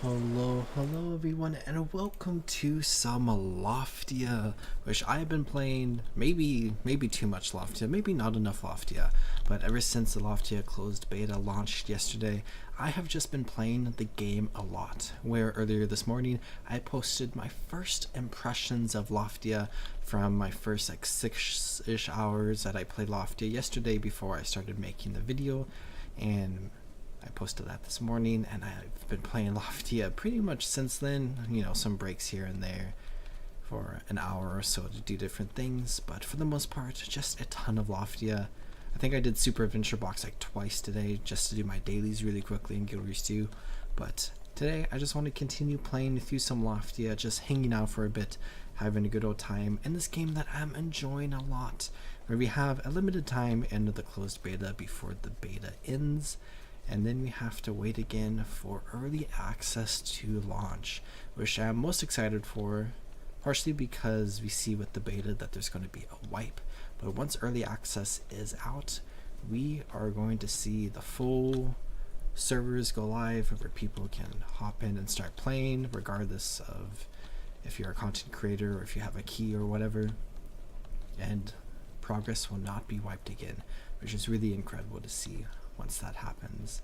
Hello everyone, and welcome to some Loftia, which I have been playing maybe too much Loftia, maybe not enough Loftia, but ever since the Loftia Closed Beta launched yesterday, I have just been playing the game a lot, where earlier this morning I posted my first impressions of Loftia from my first like 6-ish hours that I played Loftia yesterday before I started making the video, and I posted that this morning, and I've been playing Loftia pretty much since then. You know, some breaks here and there for an hour or so to do different things, but for the most part, just a ton of Loftia. I think I did Super Adventure Box like twice today just to do my dailies really quickly in Guild Wars 2, but today I just want to continue playing through some Loftia, just hanging out for a bit, having a good old time in this game that I'm enjoying a lot, where we have a limited time into the closed beta before the beta ends. And then we have to wait again for early access to launch, which I'm most excited for, partially because we see with the beta that there's going to be a wipe, but once early access is out, we are going to see the full servers go live where people can hop in and start playing regardless of if you're a content creator or if you have a key or whatever, and progress will not be wiped again, which is really incredible to see once that happens,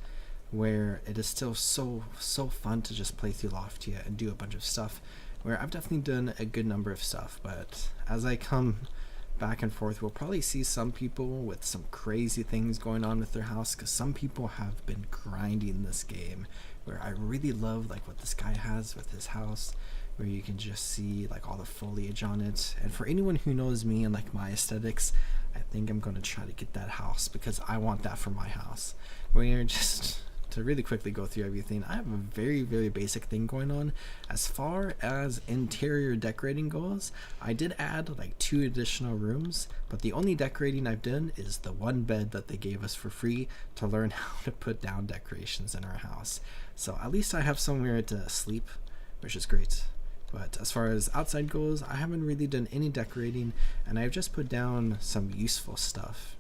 where it is still so fun to just play through Loftia and do a bunch of stuff, where I've definitely done a good number of stuff, but as I come back and forth, we'll probably see some people with some crazy things going on with their house, because some people have been grinding this game, where I really love like what this guy has with his house, where you can just see like all the foliage on it. And for anyone who knows me and like my aesthetics, I think I'm going to try to get that house because I want that for my house. Where just to really quickly go through everything, I have a very basic thing going on. As far as interior decorating goes, I did add like 2 additional rooms, but the only decorating I've done is the one bed that they gave us for free to learn how to put down decorations in our house. So at least I have somewhere to sleep, which is great. But as far as outside goes, I haven't really done any decorating, and I've just put down some useful stuff,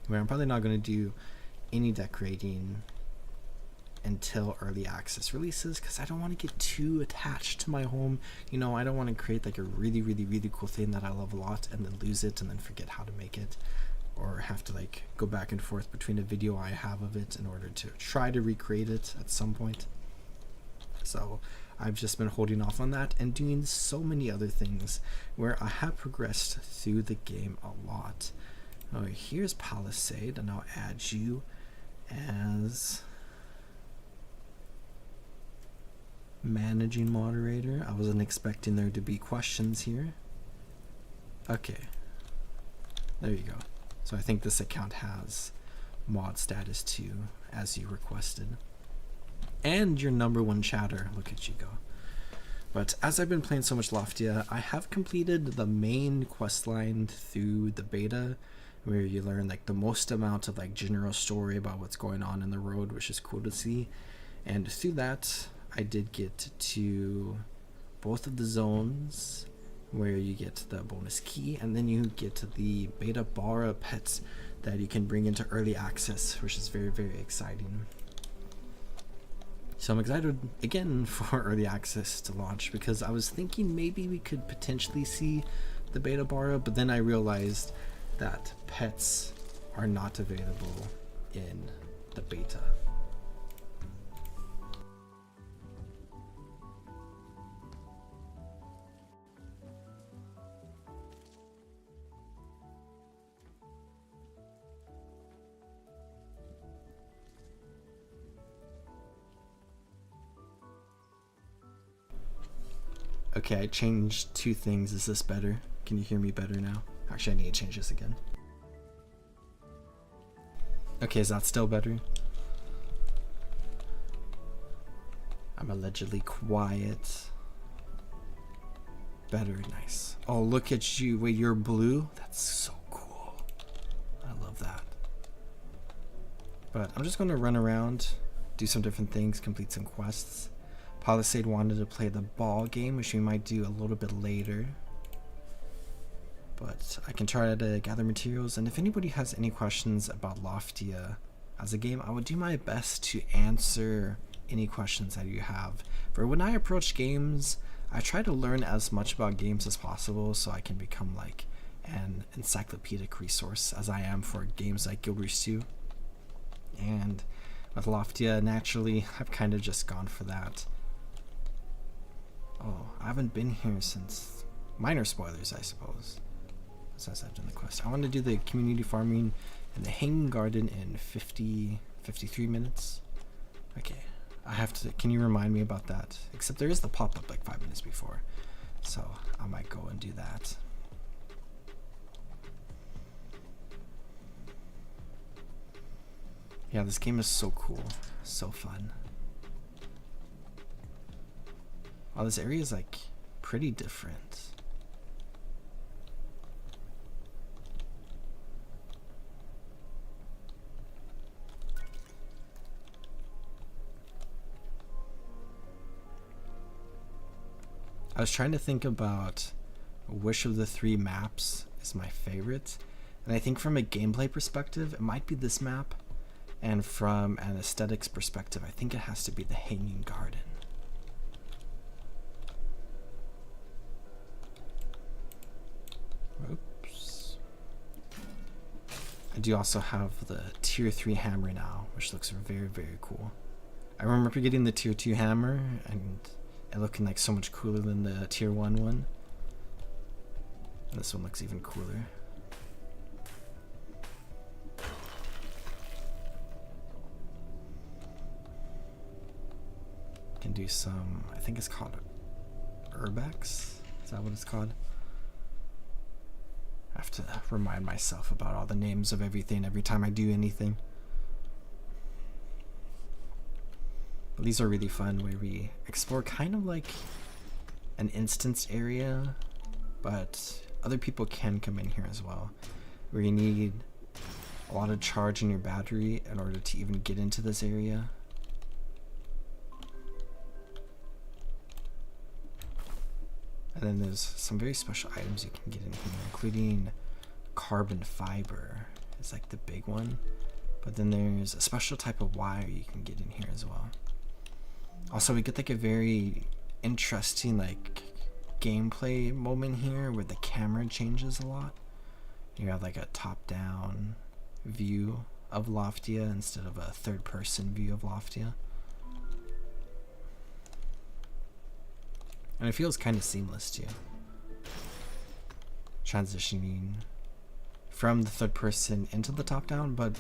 where I'm probably not going to do any decorating until early access releases, because I don't want to get too attached to my home. You know, I don't want to create like a really cool thing that I love a lot and then lose it and then forget how to make it, or have to like go back and forth between a video I have of it in order to try to recreate it at some point. So I've just been holding off on that and doing so many other things, where I have progressed through the game a lot. Oh, here's Palisade, and I'll add you as managing moderator. I wasn't expecting there to be questions here. Okay, there you go. So I think this account has mod status too, as you requested. And your #1 chatter, look at you go. But as I've been playing so much Loftia, I have completed the main quest line through the beta, where you learn like the most amount of like general story about what's going on in the road, which is cool to see. And through that, I did get to both of the zones, where you get the bonus key, and then you get the beta bara pets that you can bring into early access, which is very exciting. So I'm excited again for early access to launch, because I was thinking maybe we could potentially see the beta bara, but then I realized that pets are not available in the beta. Okay, I changed 2 things. Is this better? Can you hear me better now? Actually, I need to change this again. Okay, is that still better? I'm allegedly quiet. Better, nice. Oh, look at you. Wait, you're blue? That's so cool. I love that. But I'm just going to run around, do some different things, complete some quests. Palisade wanted to play the ball game, which we might do a little bit later. But I can try to gather materials, and if anybody has any questions about Loftia as a game, I would do my best to answer any questions that you have. For when I approach games, I try to learn as much about games as possible so I can become like an encyclopedic resource as I am for games like Guild Wars 2. And with Loftia, naturally, I've kind of just gone for that. Oh, I haven't been here since... Minor spoilers, I suppose. Since I've done the quest. I want to do the community farming and the hanging garden in 53 minutes. Okay. I have to... Can you remind me about that? Except there is the pop-up like 5 minutes before. So I might go and do that. Yeah, this game is so cool. So fun. Oh, this area is like pretty different. I was trying to think about which of the 3 maps is my favorite. And I think from a gameplay perspective, it might be this map. And from an aesthetics perspective, I think it has to be the Hanging Garden. Oops. I do also have the tier 3 hammer now, which looks very, very cool. I remember getting the tier 2 hammer and it looking like so much cooler than the tier 1 one. And this one looks even cooler. Can do some, I think it's called Urbex. Is that what it's called? I have to remind myself about all the names of everything every time I do anything. But these are really fun where we explore kind of like an instance area, but other people can come in here as well. Where you need a lot of charge in your battery in order to even get into this area. And then there's some very special items you can get in here, including carbon fiber. It's like the big one. But then there's a special type of wire you can get in here as well. Also, we get like a very interesting like gameplay moment here where the camera changes a lot. You have like a top-down view of Loftia instead of a third-person view of Loftia. And it feels kind of seamless too. Transitioning from the third person into the top down, but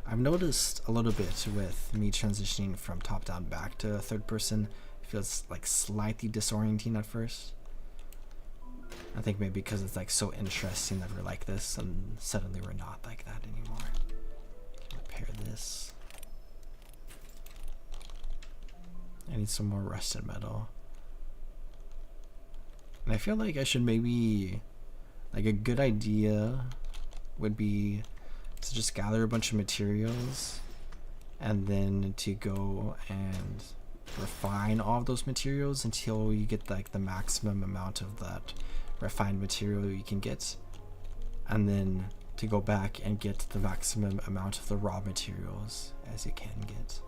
I've noticed a little bit with me transitioning from top down back to third person, it feels like slightly disorienting at first. I think maybe because it's like so interesting that we're like this and suddenly we're not like that anymore. Repair this. I need some more rusted metal. And I feel like I should maybe, like a good idea would be to just gather a bunch of materials and then to go and refine all of those materials until you get like the maximum amount of that refined material you can get, and then to go back and get the maximum amount of the raw materials as you can get.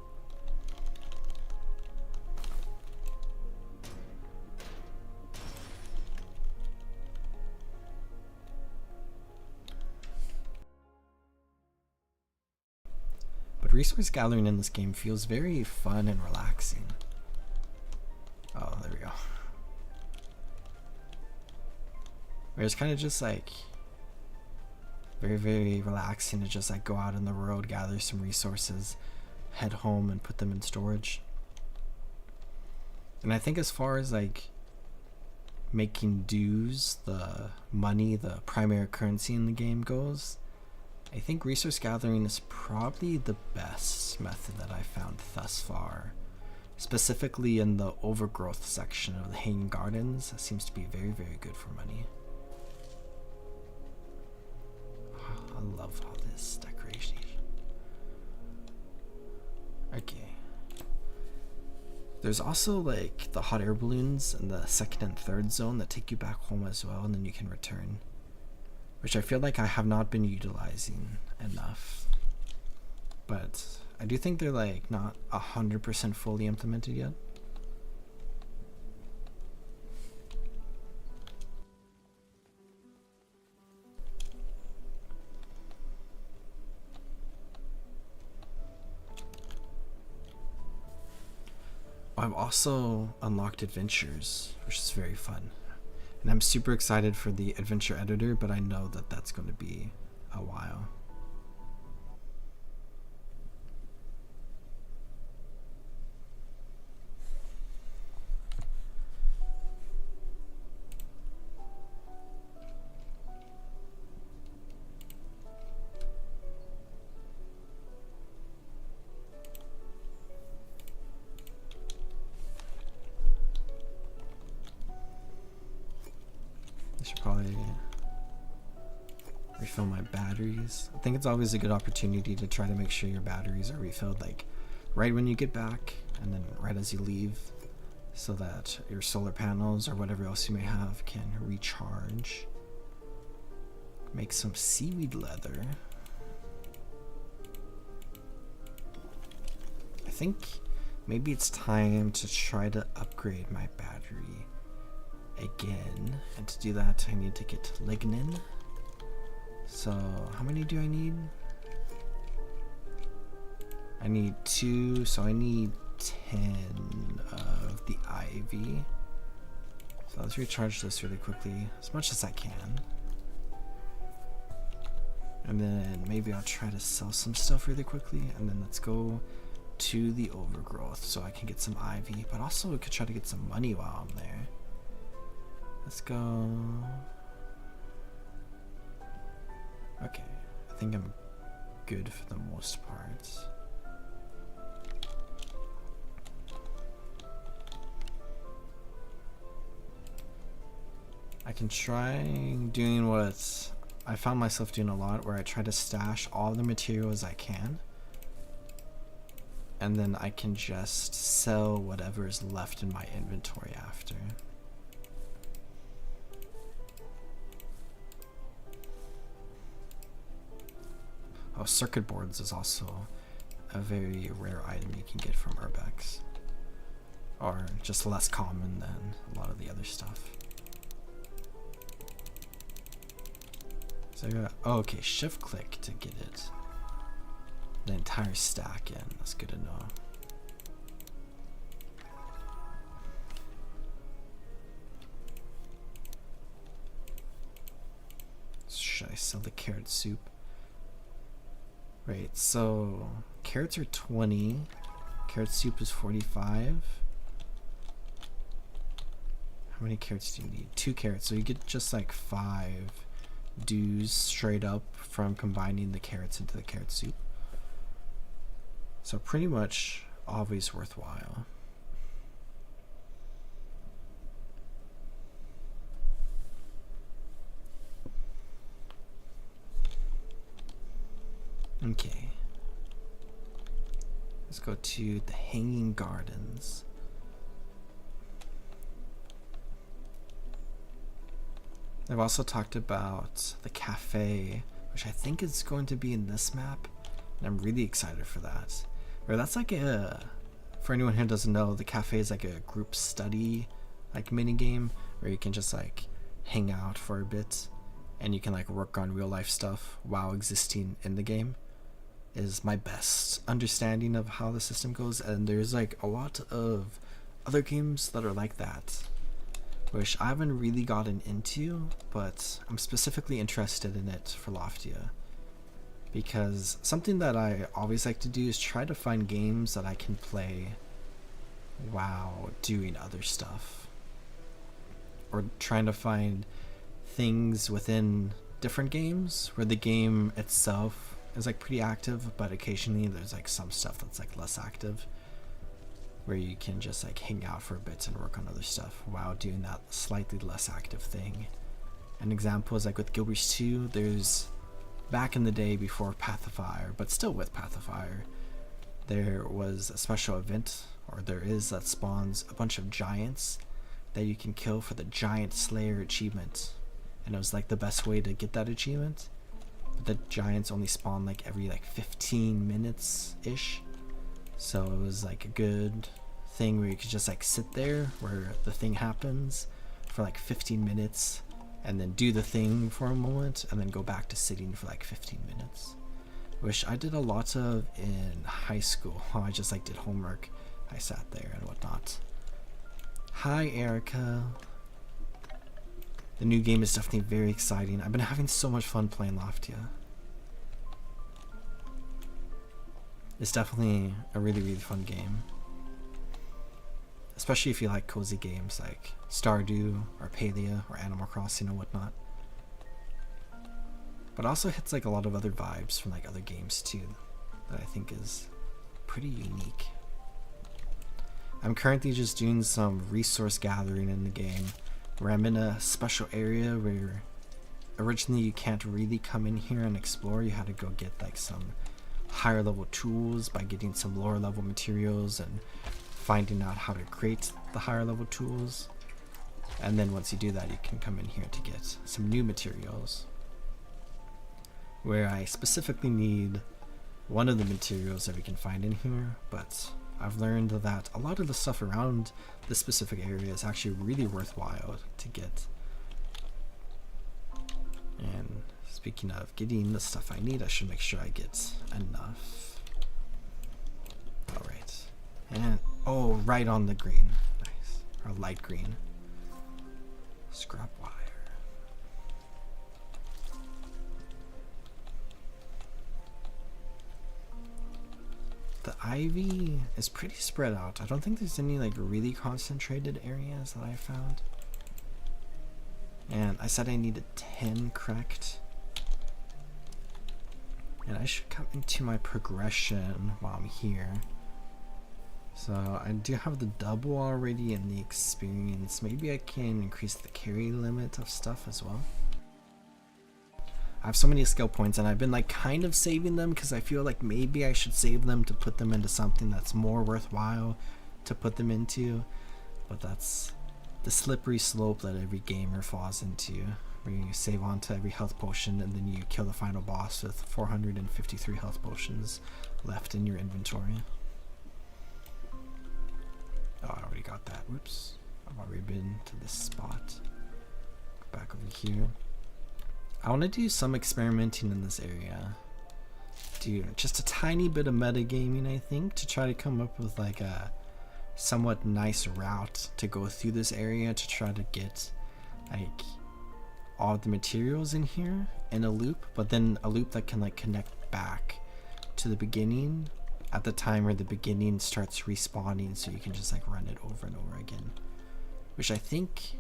But resource gathering in this game feels very fun and relaxing. Oh, there we go. Where it's kind of just like very, very relaxing to just like go out on the road, gather some resources, head home and put them in storage. And I think as far as like making dues, the money, the primary currency in the game goes, I think resource gathering is probably the best method that I found thus far. Specifically in the overgrowth section of the Hanging Gardens, it seems to be very, very good for money. Oh, I love all this decoration. Okay. There's also like the hot air balloons in the second and third zone that take you back home as well, and then you can return. Which I feel like I have not been utilizing enough. But I do think they're like not 100% fully implemented yet. I've also unlocked adventures, which is very fun. And I'm super excited for the adventure editor, but I know that that's going to be a while. I should probably refill my batteries. I think it's always a good opportunity to try to make sure your batteries are refilled like right when you get back and then right as you leave, so that your solar panels or whatever else you may have can recharge. Make some seaweed leather. I think maybe it's time to try to upgrade my battery again, and to do that I need to get lignin. So how many do I need? I need 2, so I need 10 of the ivy. So let's recharge this really quickly as much as I can, and then maybe I'll try to sell some stuff really quickly, and then let's go to the overgrowth so I can get some ivy, but also we could try to get some money while I'm there. Let's go. Okay, I think I'm good for the most part. I can try doing what I found myself doing a lot, where I try to stash all the materials I can, and then I can just sell whatever is left in my inventory after. Oh, circuit boards is also a very rare item you can get from Urbex, or just less common than a lot of the other stuff. So I got, oh, okay, shift click to get it, the entire stack in. That's good to know. Should I sell the carrot soup? Right, so carrots are 20, carrot soup is 45. How many carrots do you need? 2 carrots, so you get just like 5 dues straight up from combining the carrots into the carrot soup. So pretty much always worthwhile. Okay, let's go to the Hanging Gardens. I've also talked about the cafe, which I think is going to be in this map, and I'm really excited for that. Or that's like a, for anyone who doesn't know, the cafe is like a group study like mini game where you can just like hang out for a bit and you can like work on real life stuff while existing in the game. Is my best understanding of how the system goes, and there's like a lot of other games that are like that, which I haven't really gotten into, but I'm specifically interested in it for Loftia, because something that I always like to do is try to find games that I can play while doing other stuff, or trying to find things within different games where the game itself is like pretty active, but occasionally there's like some stuff that's like less active, where you can just like hang out for a bit and work on other stuff while doing that slightly less active thing. An example is like with Guild Wars 2, there's, back in the day before Path of Fire, but still with Path of Fire, there was a special event, or there is, that spawns a bunch of giants that you can kill for the Giant Slayer achievement, and it was like the best way to get that achievement. But the giants only spawn like every like 15 minutes ish, So it was like a good thing where you could just like sit there where the thing happens for like 15 minutes and then do the thing for a moment and then go back to sitting for like 15 minutes. Which I did a lot of in high school. I just like did homework. I sat there and whatnot. Hi Erica. The new game is definitely very exciting. I've been having so much fun playing Loftia. It's definitely a really, really fun game. Especially if you like cozy games like Stardew or Palia or Animal Crossing and whatnot. But also hits like a lot of other vibes from like other games too that I think is pretty unique. I'm currently just doing some resource gathering in the game where I'm in a special area where originally you can't really come in here and explore. You had to go get like some higher level tools by getting some lower level materials and finding out how to create the higher level tools. And then once you do that, you can come in here to get some new materials. Where I specifically need one of the materials that we can find in here, but I've learned that a lot of the stuff around this specific area is actually really worthwhile to get. And speaking of getting the stuff I need, I should make sure I get enough. Alright. And, oh, right on the green. Nice. Or light green. Scrap wire. The ivy is pretty spread out. I don't think there's any like really concentrated areas that I found. And I said I needed 10 cracked. And I should come into my progression while I'm here. So I do have the double already in the experience. Maybe I can increase the carry limit of stuff as well. I have so many skill points and I've been like kind of saving them because I feel like maybe I should save them to put them into something that's more worthwhile to put them into. But that's the slippery slope that every gamer falls into, where you save onto every health potion and then you kill the final boss with 453 health potions left in your inventory. Oh, I already got that. Whoops. I've already been to this spot. Go back over here. I want to do some experimenting in this area. Do just a tiny bit of metagaming, I think, to try to come up with like a somewhat nice route to go through this area to try to get like all of the materials in here in a loop, but then a loop that can like connect back to the beginning at the time where the beginning starts respawning, so you can just like run it over and over again. Which I think,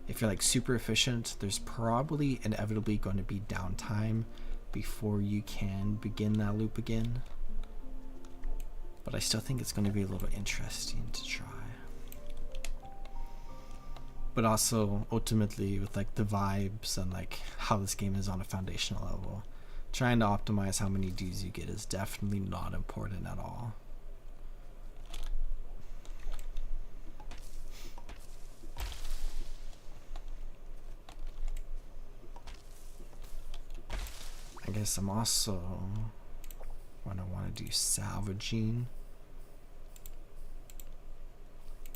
if you're like super efficient, there's probably inevitably going to be downtime before you can begin that loop again. But I still think it's going to be a little interesting to try. But also, ultimately, with like the vibes and like how this game is on a foundational level, trying to optimize how many dues you get is definitely not important at all. I guess I'm also, when I want to do salvaging,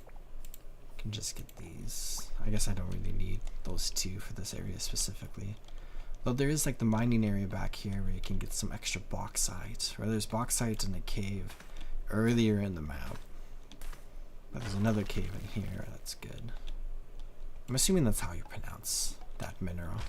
I can just get these. I guess I don't really need those two for this area specifically. Though there is like the mining area back here where you can get some extra bauxite. Or there's bauxite in a cave earlier in the map. But there's another cave in here that's good. I'm assuming that's how you pronounce that mineral.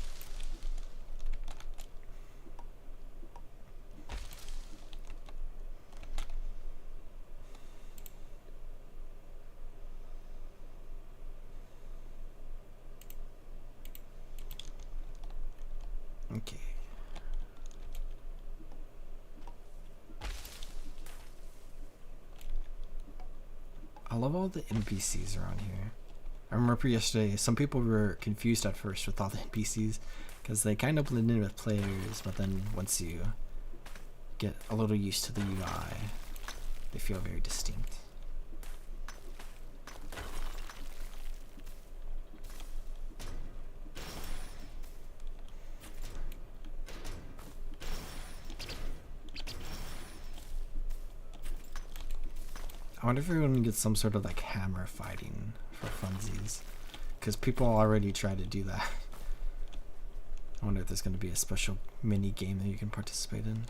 Okay. I love all the NPCs around here. I remember yesterday, some people were confused at first with all the NPCs because they kind of blend in with players, but then once you get a little used to the UI, they feel very distinct. I wonder if we're going to get some sort of like hammer fighting for funsies, because people already try to do that. I wonder if there's going to be a special mini game that you can participate in.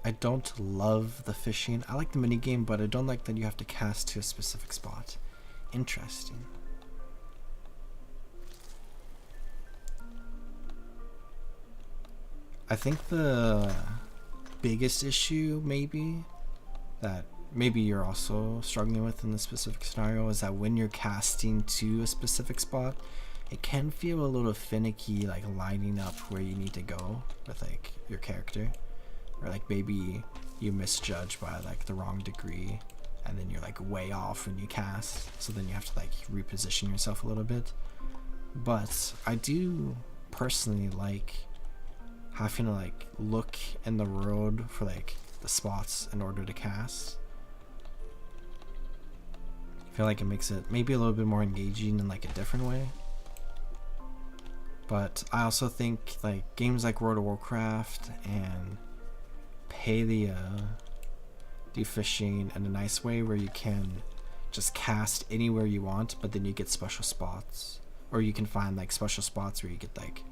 I don't love the fishing. I like the minigame, but I don't like that you have to cast to a specific spot. Interesting. I think the biggest issue maybe that maybe you're also struggling with in this specific scenario is that when you're casting to a specific spot, it can feel a little finicky, like lining up where you need to go with like your character. Or like maybe you misjudge by like the wrong degree and then you're like way off when you cast, so then you have to like reposition yourself a little bit. But I do personally like having to like look in the road for like the spots in order to cast. I feel like it makes it maybe a little bit more engaging in like a different way. But I also think like games like World of Warcraft and Palia do fishing in a nice way where you can just cast anywhere you want, but then you get special spots, or you can find like special spots where you get like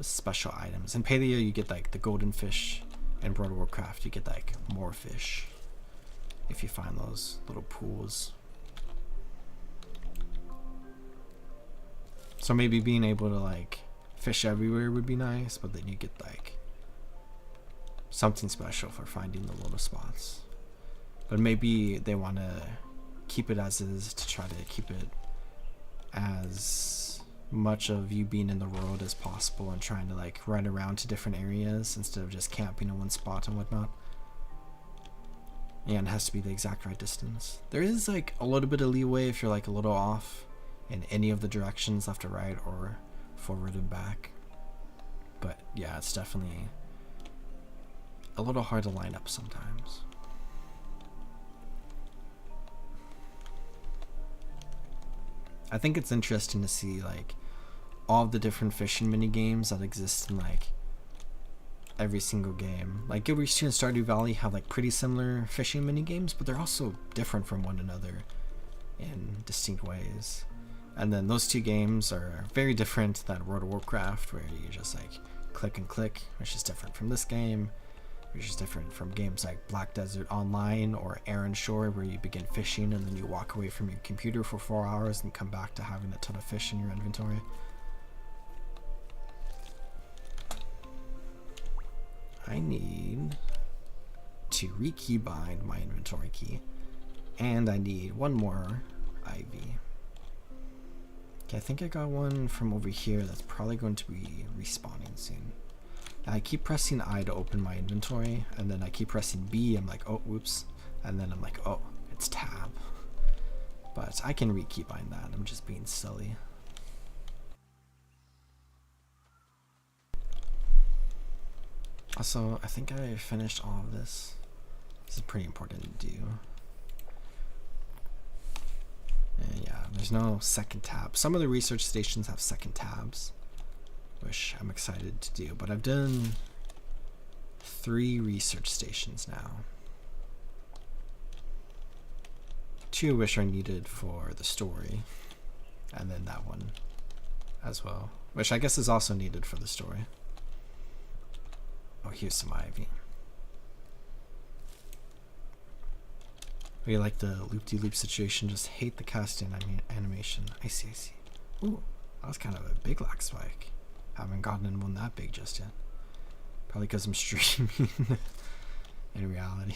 special items. In Palia you get like the golden fish, and World of Warcraft you get like more fish if you find those little pools. So maybe being able to like fish everywhere would be nice, but then you get like something special for finding the little spots. But maybe they want to keep it as is to try to keep it as much of you being in the world as possible and trying to like run around to different areas instead of just camping in one spot and whatnot. Yeah, and it has to be the exact right distance. There is like a little bit of leeway if you're like a little off in any of the directions, left or right or forward and back. But yeah, it's definitely a little hard to line up sometimes. I think it's interesting to see like all of the different fishing mini games that exist in like every single game. Like Guild Wars 2 and Stardew Valley have like pretty similar fishing mini games, but they're also different from one another in distinct ways. And then those two games are very different than World of Warcraft, where you just like click and click, which is different from this game, which is different from games like Black Desert Online or Aaron Shore, where you begin fishing and then you walk away from your computer for 4 hours and come back to having a ton of fish in your inventory. I need to rekeybind my inventory key, and I need one more IV. Okay, I think I got one from over here that's probably going to be respawning soon. I keep pressing I to open my inventory, and then I keep pressing B, I'm like, oh, whoops, and then I'm like, oh, it's tab. But I can rekeybind that, I'm just being silly. Also, I think I finished all of this. This is pretty important to do. And yeah, there's no second tab. Some of the research stations have second tabs, which I'm excited to do, but I've done 3 research stations now. 2 of which are needed for the story, and then that one as well, which I guess is also needed for the story. Oh, here's some ivy. We like the loop-de-loop situation, just hate the casting animation. I see, I see. Ooh, that was kind of a big lag spike. Haven't gotten in one that big just yet. Probably because I'm streaming in reality.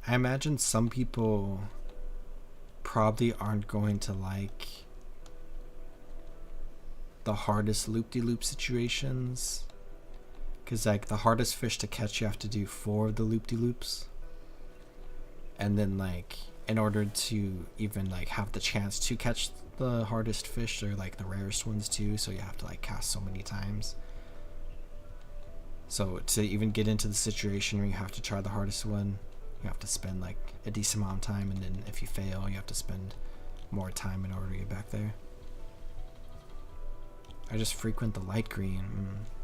I imagine some people probably aren't going to like the hardest loop-de-loop situations, because like the hardest fish to catch you have to do 4 of the loop-de-loops, and then like in order to even like have the chance to catch the hardest fish, they're like the rarest ones too, so you have to like cast so many times. So to even get into the situation where you have to try the hardest one, you have to spend like a decent amount of time, and then if you fail, you have to spend more time in order to get back there. I just frequent the light green.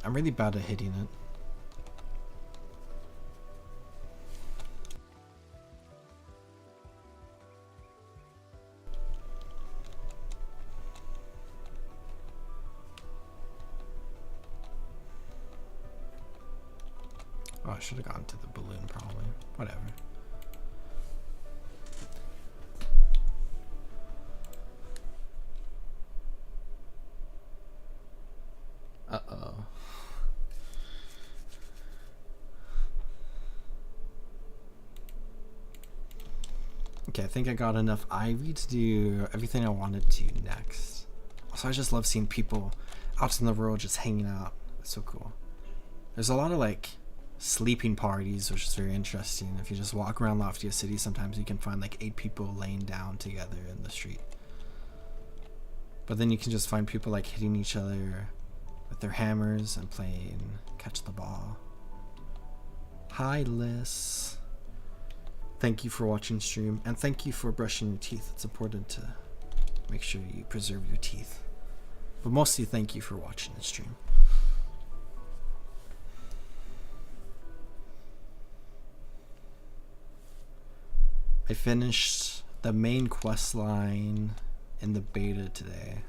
I'm really bad at hitting it. Oh, I should have gone to the balloon probably. Whatever. Uh-oh. Okay, I think I got enough ivy to do everything I wanted to next. Also, I just love seeing people out in the world just hanging out. It's so cool. There's a lot of like sleeping parties, which is very interesting. If you just walk around Loftia City, sometimes you can find like 8 people laying down together in the street. But then you can just find people like hitting each other with their hammers and playing catch the ball. Hi Liz. Thank you for watching stream, and thank you for brushing your teeth. It's important to make sure you preserve your teeth. But mostly thank you for watching the stream. I finished the main quest line in the beta today.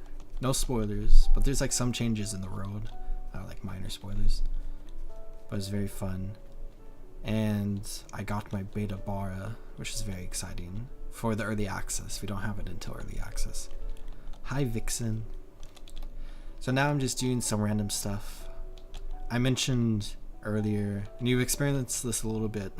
No spoilers, but there's like some changes in the road. Like minor spoilers. But it's very fun. And I got my beta bara, which is very exciting, for the early access. We don't have it until early access. Hi Vixen. So now I'm just doing some random stuff. I mentioned earlier, and you experienced this a little bit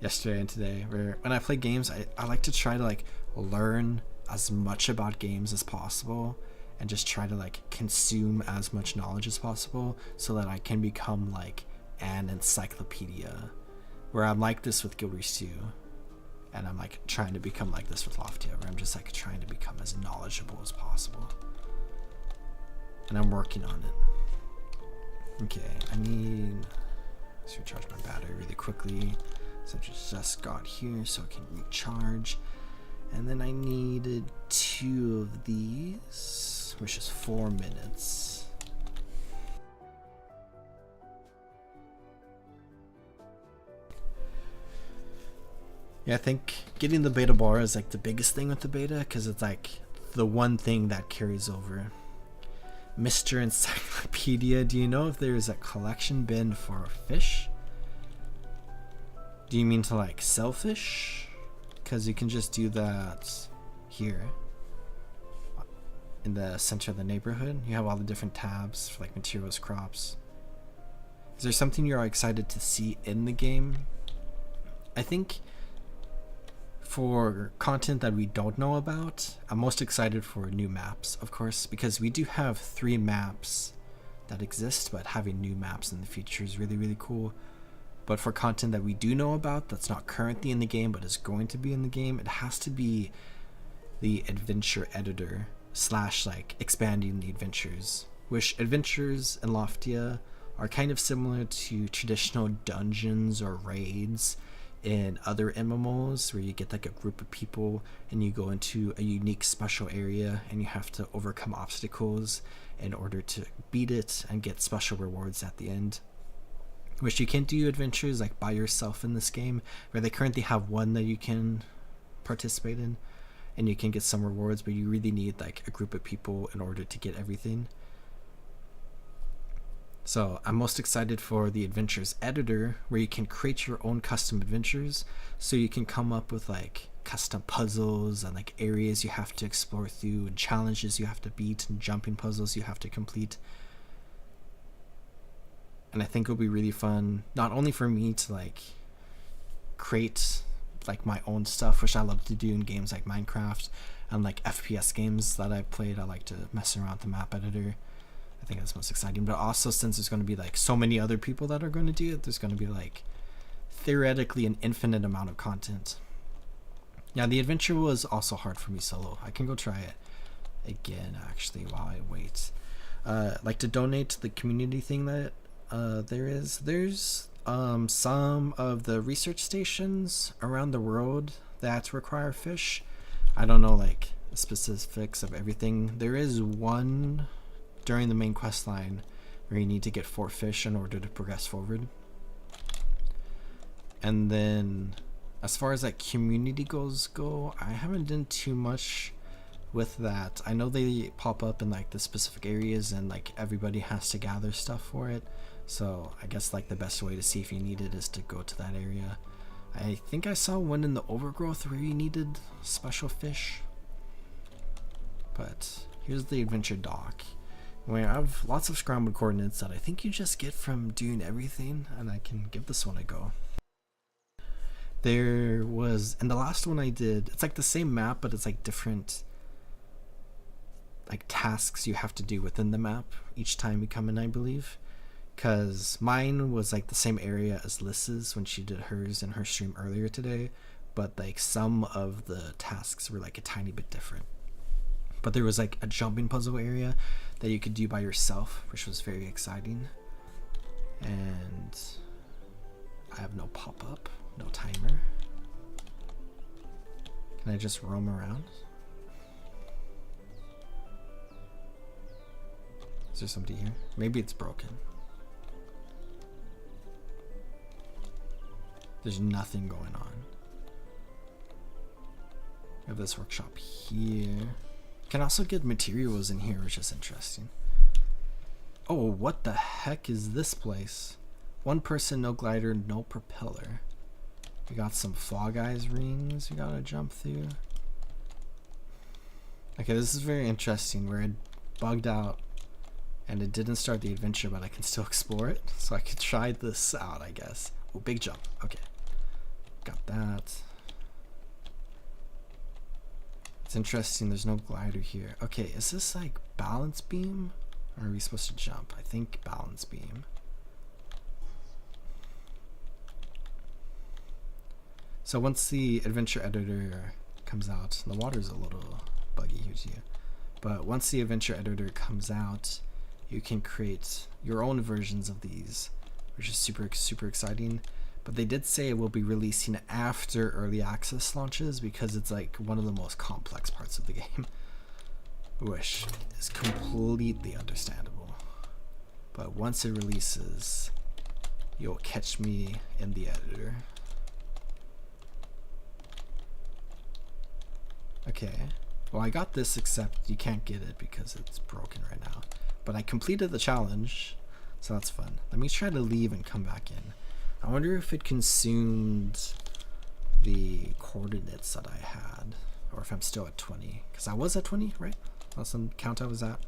yesterday and today, where when I play games, I like to try to like learn as much about games as possible and just try to like consume as much knowledge as possible so that I can become like an encyclopedia, where I'm like this with Guild Wars 2, and I'm like trying to become like this with Loftia, where I'm just like trying to become as knowledgeable as possible, and I'm working on it. Okay, I need to recharge my battery really quickly, so I just got here so I can recharge. And then I needed 2 of these, which is 4 minutes. Yeah, I think getting the beta bar is like the biggest thing with the beta, because it's like the one thing that carries over. Mr. Encyclopedia, do you know if there's a collection bin for fish? Do you mean to like sell fish? Because you can just do that here in the center of the neighborhood. You have all the different tabs for like materials, crops. Is there something you're excited to see in the game? I think for content that we don't know about, I'm most excited for new maps, of course, because we do have 3 maps that exist, but having new maps in the future is really, really cool. But for content that we do know about that's not currently in the game but is going to be in the game, it has to be the adventure editor / like expanding the adventures, which adventures in Loftia are kind of similar to traditional dungeons or raids in other MMOs, where you get like a group of people and you go into a unique special area and you have to overcome obstacles in order to beat it and get special rewards at the end. Which you can't do adventures like by yourself in this game, where they currently have one that you can participate in and you can get some rewards, but you really need like a group of people in order to get everything. So I'm most excited for the adventures editor, where you can create your own custom adventures. So you can come up with like custom puzzles and like areas you have to explore through, and challenges you have to beat, and jumping puzzles you have to complete. And I think it'll be really fun, not only for me to like create like my own stuff, which I love to do in games like Minecraft and like FPS games that I've played. I like to mess around with the map editor. I think that's most exciting. But also, since there's going to be like so many other people that are going to do it, there's going to be like theoretically an infinite amount of content. Yeah, the adventure was also hard for me solo. I can go try it again actually while I wait. Like to donate to the community thing that there's some of the research stations around the world that require fish. I don't know like the specifics of everything. There is one during the main quest line where you need to get 4 fish in order to progress forward. And then as far as like community goals go, I haven't done too much with that. I know they pop up in like the specific areas and like everybody has to gather stuff for it. So I guess like the best way to see if you need it is to go to that area. I think I saw one in the overgrowth where you needed special fish. But here's the adventure dock, where I have lots of scrambled coordinates that I think you just get from doing everything, and I can give this one a go. There was, in the last one I did, it's like the same map, but it's like different like tasks you have to do within the map each time you come in, I believe. Because mine was like the same area as Liss's when she did hers in her stream earlier today, but like some of the tasks were like a tiny bit different. But there was like a jumping puzzle area that you could do by yourself, which was very exciting. And I have no pop-up, no timer. Can I just roam around? Is there somebody here? Maybe it's broken. There's nothing going on. We have this workshop here. You can also get materials in here, which is interesting. Oh, what the heck is this place? 1 person, no glider, no propeller. We got some Fall Guys rings we gotta jump through. Okay, this is very interesting, where it bugged out and it didn't start the adventure, but I can still explore it. So I could try this out, I guess. Oh, big jump. Okay. Got that. It's interesting, there's no glider here. Okay, is this like balance beam? Or are we supposed to jump? I think balance beam. So once the adventure editor comes out, the water's a little buggy here too, but once the adventure editor comes out, you can create your own versions of these, which is super exciting. But they did say it will be releasing after early access launches because it's like one of the most complex parts of the game, which is completely understandable. But once it releases, you'll catch me in the editor. Okay, well I got this, except you can't get it because it's broken right now. But I completed the challenge, so that's fun. Let me try to leave and come back in. I wonder if it consumed the coordinates that I had, or if I'm still at 20, because I was at 20, right? That's the count I was at.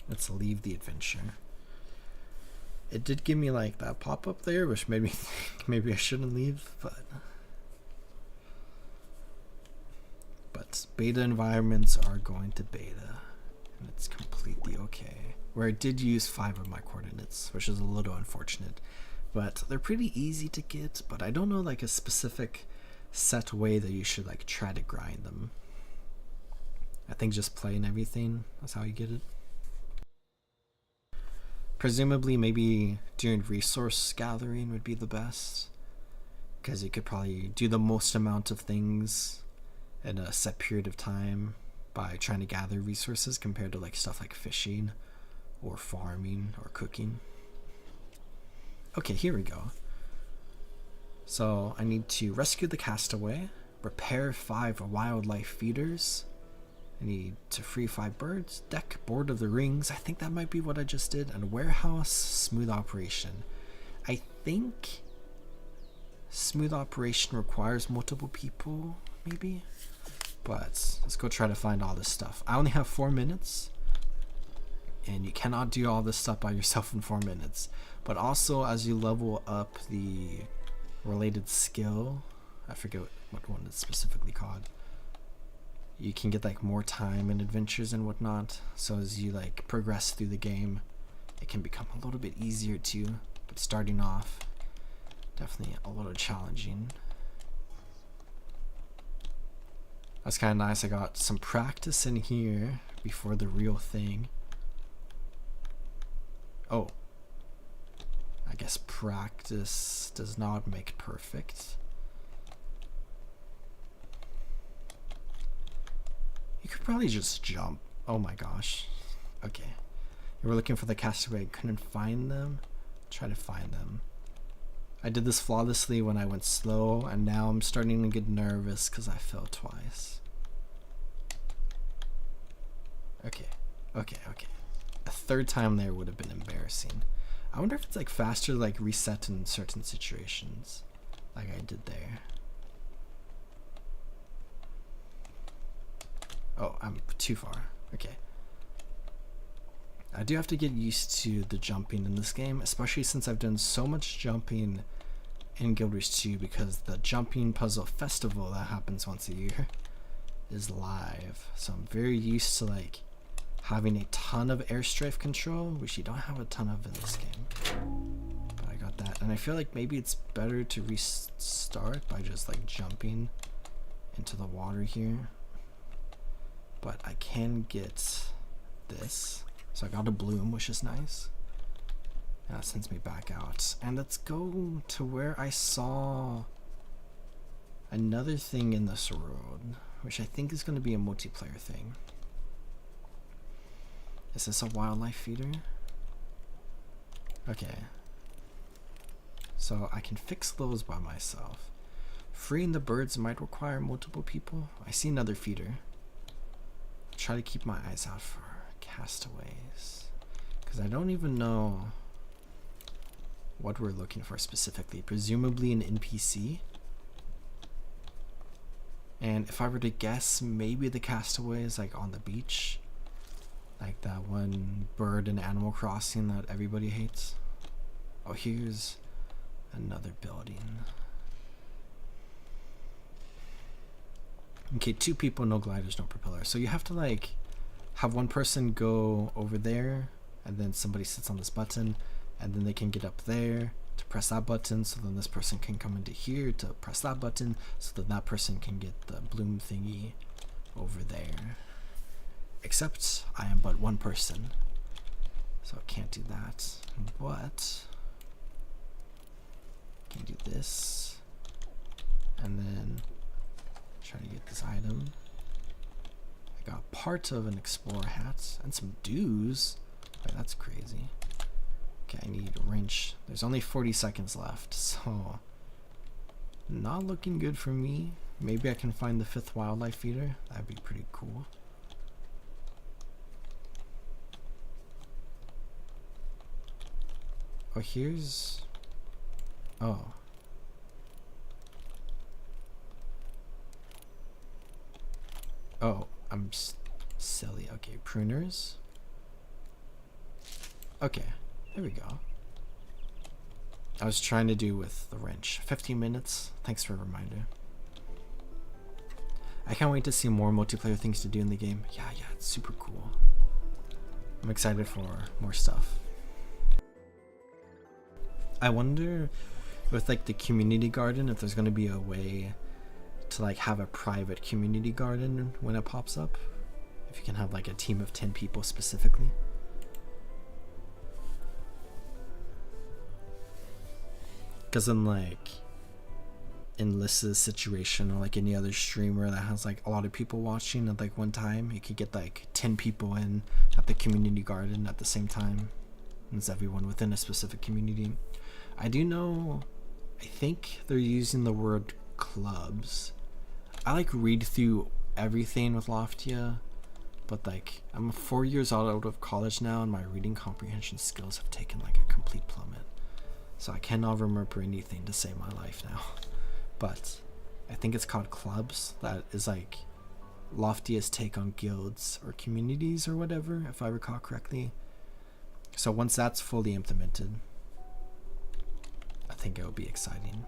Let's leave the adventure. It did give me like that pop-up there, which made me think maybe I shouldn't leave, but beta environments are going to beta, and it's completely okay. Where I did use 5 of my coordinates, which is a little unfortunate, but they're pretty easy to get. But I don't know like a specific set way that you should like try to grind them. I think just playing everything, that's how you get it. Presumably maybe doing resource gathering would be the best, because you could probably do the most amount of things in a set period of time by trying to gather resources compared to like stuff like fishing or farming or cooking. Okay, here we go. So I need to rescue the castaway, repair 5 wildlife feeders, I need to free 5 birds, deck, board of the rings. I think that might be what I just did. And warehouse, smooth operation. I think smooth operation requires multiple people, maybe? But let's go try to find all this stuff. I only have 4 minutes. And you cannot do all this stuff by yourself in 4 minutes. But also, as you level up the related skill, I forget what one it's specifically called, you can get like more time and adventures and whatnot. So as you like progress through the game, it can become a little bit easier too. But starting off, definitely a little challenging. That's kind of nice. I got some practice in here before the real thing. Oh, I guess practice does not make perfect. You could probably just jump. Oh my gosh. Okay. You were looking for the castaway, couldn't find them. Try to find them. I did this flawlessly when I went slow, and now I'm starting to get nervous because I fell twice. Okay. A third time there would have been embarrassing. I wonder if it's like faster, like reset in certain situations, like I did there. Oh, I'm too far. Okay. I do have to get used to the jumping in this game, especially since I've done so much jumping in Guild Wars 2, because the jumping puzzle festival that happens once a year is live. So I'm very used to like having a ton of airstrike control, which you don't have a ton of in this game. But I got that, and I feel like maybe it's better to restart by just like jumping into the water here. But I can get this. So I got a bloom, which is nice. And that sends me back out. And let's go to where I saw another thing in this road, which I think is going to be a multiplayer thing. Is this a wildlife feeder? Okay. So I can fix those by myself. Freeing the birds might require multiple people. I see another feeder. Try to keep my eyes out for castaways, because I don't even know what we're looking for specifically. Presumably an NPC. And if I were to guess, maybe the castaways like on the beach, like that one bird in Animal Crossing that everybody hates. Oh, here's another building. Okay, 2 people, no gliders, no propeller. So you have to like have one person go over there, and then somebody sits on this button, and then they can get up there to press that button, so then this person can come into here to press that button, so then that person can get the bloom thingy over there. Except I am but one person, so I can't do that. But I can do this, and then try to get this item. I got part of an explorer hat and some dues. Wait, that's crazy. Okay, I need a wrench. There's only 40 seconds left, so not looking good for me. Maybe I can find the 5th wildlife feeder. That'd be pretty cool. Oh, here's... Oh. Oh, I'm silly. Okay, pruners. Okay, there we go. I was trying to do with the wrench. 15 minutes. Thanks for a reminder. I can't wait to see more multiplayer things to do in the game. Yeah, it's super cool. I'm excited for more stuff. I wonder with like the community garden if there's going to be a way to like have a private community garden when it pops up. If you can have like a team of 10 people specifically. Because in like in Lys's situation, or like any other streamer that has like a lot of people watching at like one time, you could get like 10 people in at the community garden at the same time. And it's everyone within a specific community. I do know, I think they're using the word clubs. I like read through everything with Loftia but like I'm 4 years out of college now, and my reading comprehension skills have taken like a complete plummet. So I cannot remember anything to save my life now. But I think it's called clubs. That is like Loftia's take on guilds or communities or whatever, if I recall correctly. So once that's fully implemented, I think it would be exciting.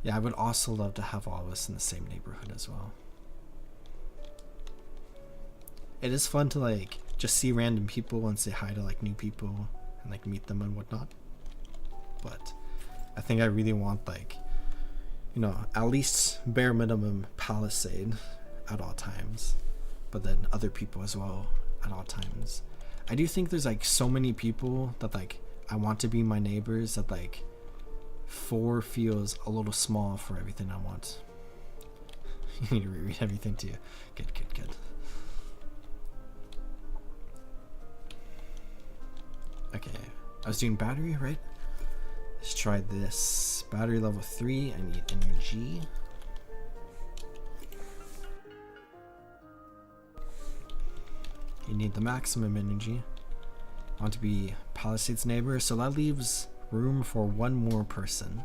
Yeah, I would also love to have all of us in the same neighborhood as well. It is fun to like just see random people and say hi to like new people and like meet them and whatnot. But I think I really want like, you know, at least bare minimum palisade at all times, but then other people as well at all times. I do think there's like so many people that like I want to be my neighbors that like 4 feels a little small for everything I want. You need to reread everything to you. Good. Okay, I was doing battery, right? Let's try this. Battery level 3, I need energy. You need the maximum energy. I want to be Palisade's neighbor, so that leaves room for one more person.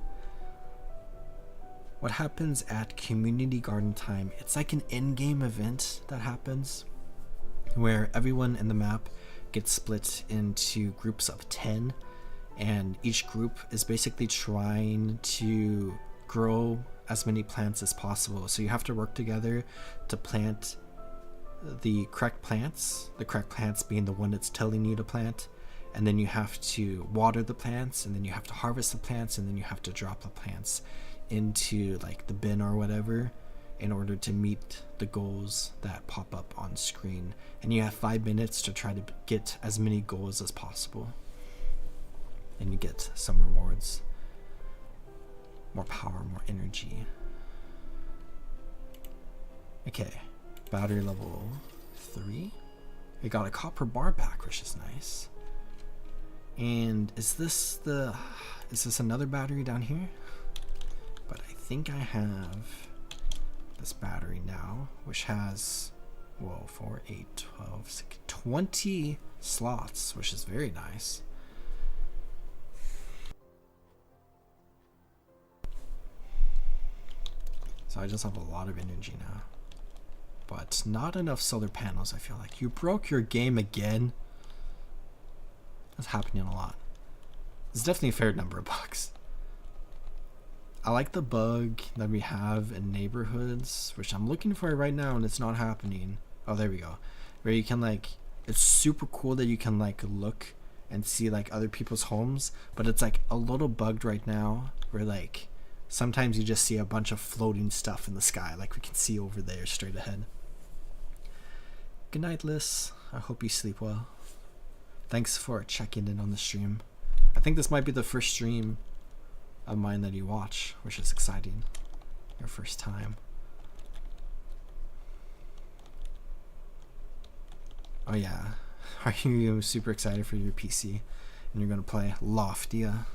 What happens at community garden time? It's like an in-game event that happens where everyone in the map gets split into groups of 10, and each group is basically trying to grow as many plants as possible. So you have to work together to plant the correct plants being the one that's telling you to plant, and then you have to water the plants, and then you have to harvest the plants, and then you have to drop the plants into like the bin or whatever in order to meet the goals that pop up on screen. And you have 5 minutes to try to get as many goals as possible, and you get some rewards, more power, more energy. Okay, battery level 3. We got a copper bar back, which is nice. And is this another battery down here? But I think I have this battery now, which has 4, 8, 12, 6, 20 slots, which is very nice. So I just have a lot of energy now, but not enough solar panels. I feel like you broke your game again. That's happening a lot. It's definitely a fair number of bugs. I like the bug that we have in neighborhoods, which I'm looking for right now, and it's not happening. Oh, there we go. Where you can like, it's super cool that you can like look and see like other people's homes, but it's like a little bugged right now where like sometimes you just see a bunch of floating stuff in the sky, like we can see over there straight ahead. Good night, Liz. I hope you sleep well. Thanks for checking in on the stream. I think this might be the first stream of mine that you watch, which is exciting. Your first time. Oh yeah, are you super excited for your PC and you're gonna play Loftia?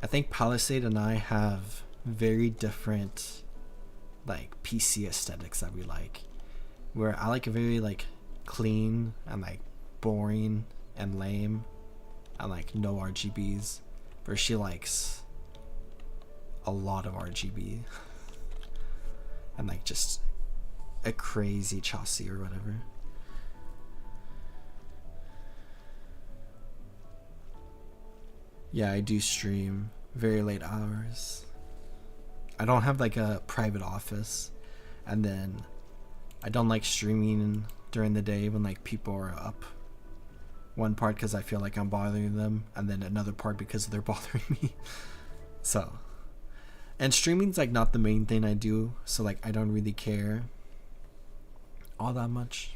I think Palisade and I have very different like PC aesthetics that we like. Where I like a very like clean and like boring and lame and like no RGBs, where she likes a lot of RGB and like just a crazy chassis or whatever. Yeah, I do stream very late hours. I don't have like a private office, and then I don't like streaming during the day when like people are up. One part because I feel like I'm bothering them, and then another part because they're bothering me. So, and streaming's like not the main thing I do, so like I don't really care all that much.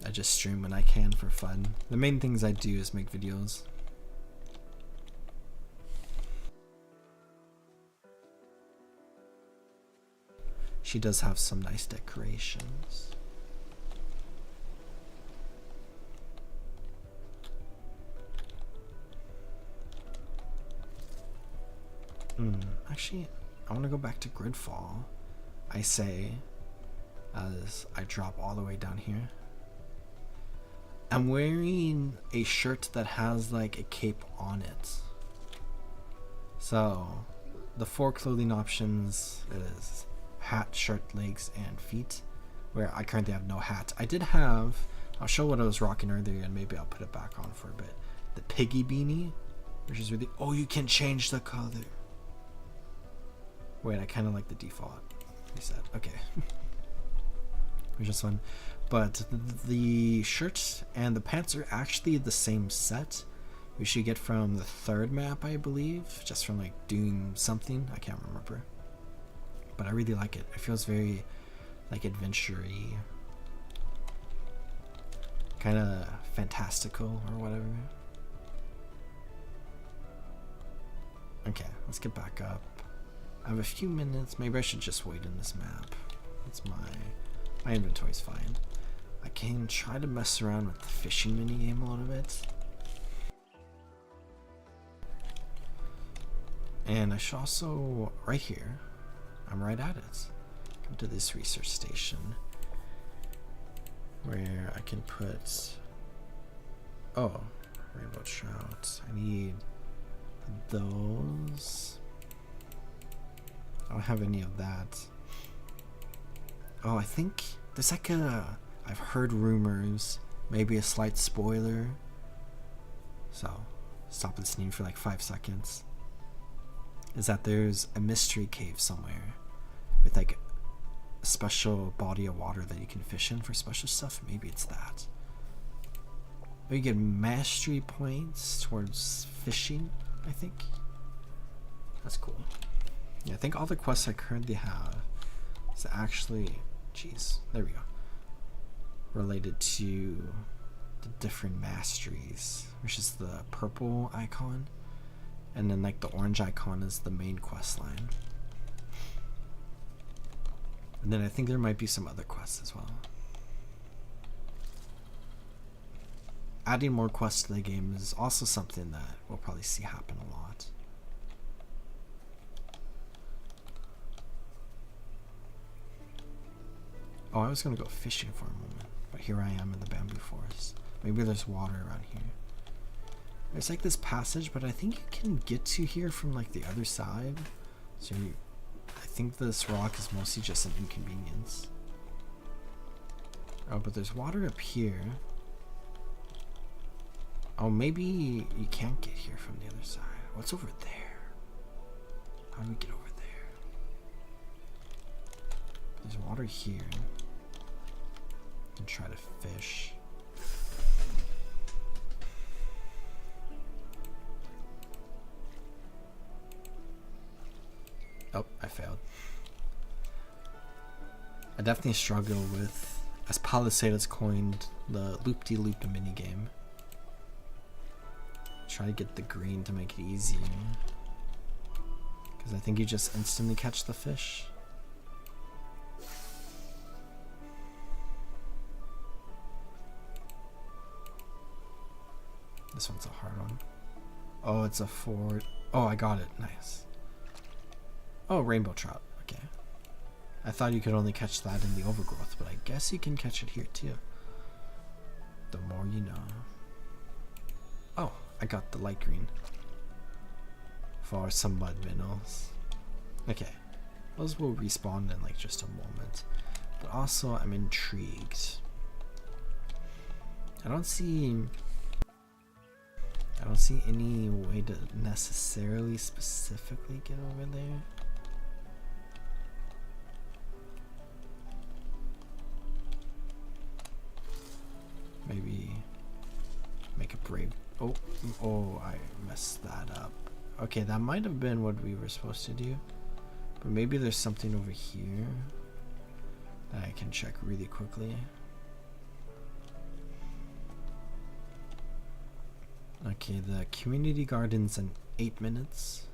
I just stream when I can for fun. The main things I do is make videos. she does have some nice decorations. Actually, I want to go back to Gridfall, I say, as I drop all the way down here. I'm wearing a shirt that has like a cape on it. So the 4 clothing options is hat, shirt, legs, and feet, where I currently have no hat. I did have, I'll show what I was rocking earlier and maybe I'll put it back on for a bit. The piggy beanie, which is really, oh, you can change the color. Wait, I kind of like the default. Reset, okay. Which is fun. But the shirts and the pants are actually the same set. We should get from the 3rd map, I believe, just from like doing something. I can't remember. But I really like it. It feels very like adventure-y, kind of fantastical or whatever. Okay, let's get back up. I have a few minutes. Maybe I should just wait in this map. It's my inventory's fine. I can try to mess around with the fishing minigame a little bit. And I should also, right here, I'm right at it. Come to this research station where I can put, oh, rainbow trout. I need those. I don't have any of that. Oh, I think there's like a, I've heard rumors, maybe a slight spoiler. So, stop listening for like 5 seconds. Is that there's a mystery cave somewhere with like a special body of water that you can fish in for special stuff. Maybe it's that. Or you get mastery points towards fishing, I think. That's cool. Yeah, I think all the quests I currently have is actually, geez, there we go, related to the different masteries, which is the purple icon, and then like the orange icon is the main quest line. And then I think there might be some other quests as well. Adding more quests to the game is also something that we'll probably see happen a lot. Oh, I was gonna go fishing for a moment, but here I am in the bamboo forest. Maybe there's water around here. There's like this passage, but I think you can get to here from like the other side. So I think this rock is mostly just an inconvenience. Oh, but there's water up here. Oh, maybe you can't get here from the other side. What's over there? How do we get over there? There's water here. And try to fish. Oh, I failed. I definitely struggle with, as Palisades coined, the loop-de-loop minigame. Try to get the green to make it easier. Because I think you just instantly catch the fish. This one's a hard one. Oh, it's a 4. Oh, I got it. Nice. Oh, rainbow trout. Okay. I thought you could only catch that in the overgrowth, but I guess you can catch it here too. The more you know. Oh, I got the light green. For some mud minnows. Okay. Those will respawn in like just a moment. But also, I'm intrigued. I don't see any way to necessarily specifically get over there. Maybe make a brave. Oh, I messed that up. Okay, that might have been what we were supposed to do. But maybe there's something over here that I can check really quickly. Okay, the community garden's in 8 minutes.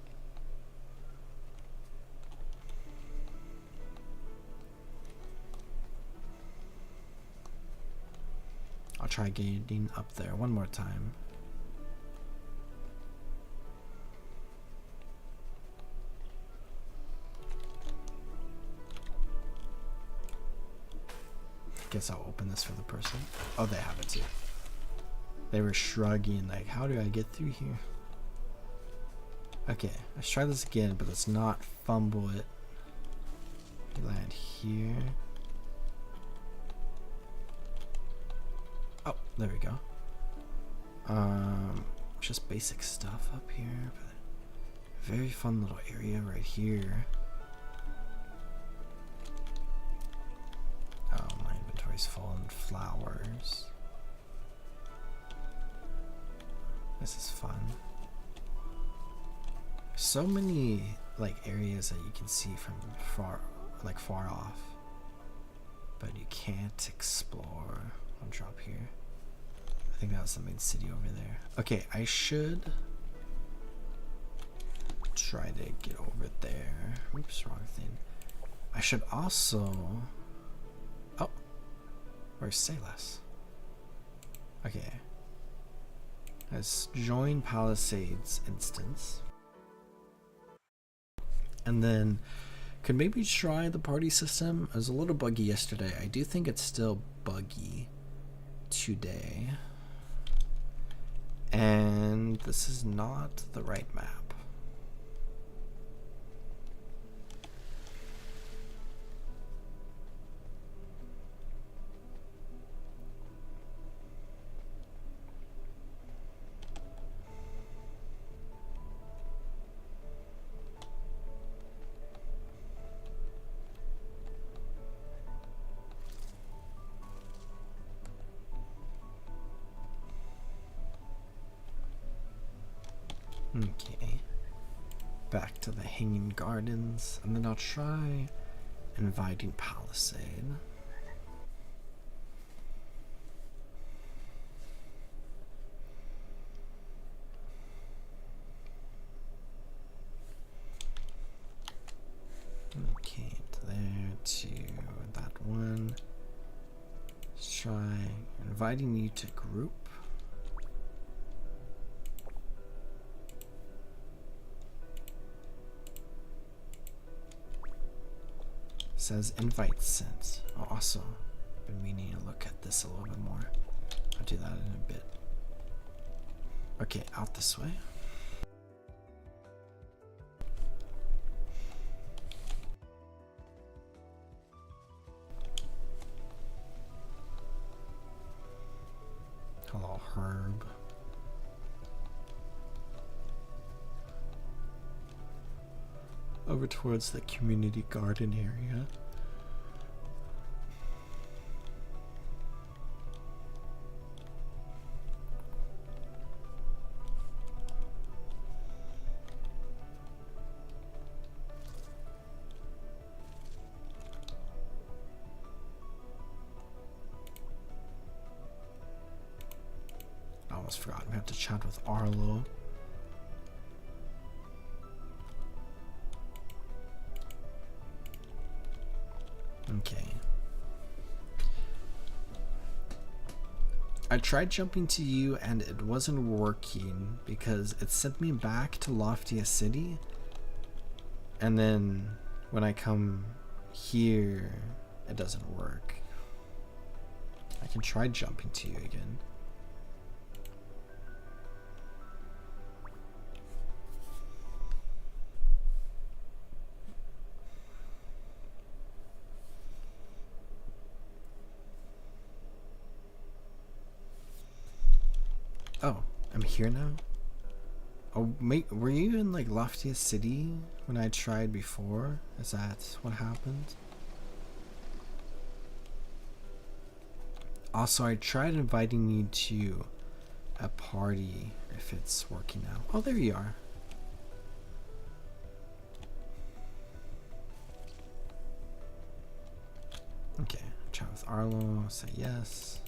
try getting up there one more time. Guess I'll open this for the person. Oh, they have it too. They were shrugging like, how do I get through here? Okay, let's try this again, but let's not fumble it. Land here. Oh, there we go. Just basic stuff up here, but very fun little area right here. Oh, my inventory's full of flowers. This is fun. So many like areas that you can see from far off, but you can't explore. I'll drop here. I think that was the main city over there. Okay, I should try to get over there. Oops, wrong thing. I should also. Oh, where's Salas? Okay. Let's join Palisades instance. And then could maybe try the party system. It was a little buggy yesterday. I do think it's still buggy today. And this is not the right map. Okay, back to the Hanging Gardens, and then I'll try inviting Palisade. Okay, to there, to that one. Let's try inviting you to group. Says invite sent. Oh, also been meaning to look at this a little bit more. I'll do that in a bit. Okay, out this way. Hello, Herb. Over towards the community garden area. I almost forgot we have to chat with Arlo. Okay. I tried jumping to you and it wasn't working because it sent me back to Loftia City, and then when I come here it doesn't work. I can try jumping to you again. Oh, I'm here now? Oh, mate, were you in like Loftia City when I tried before? Is that what happened? Also, I tried inviting you to a party if it's working now. Oh, there you are. Okay, chat with Arlo, say yes.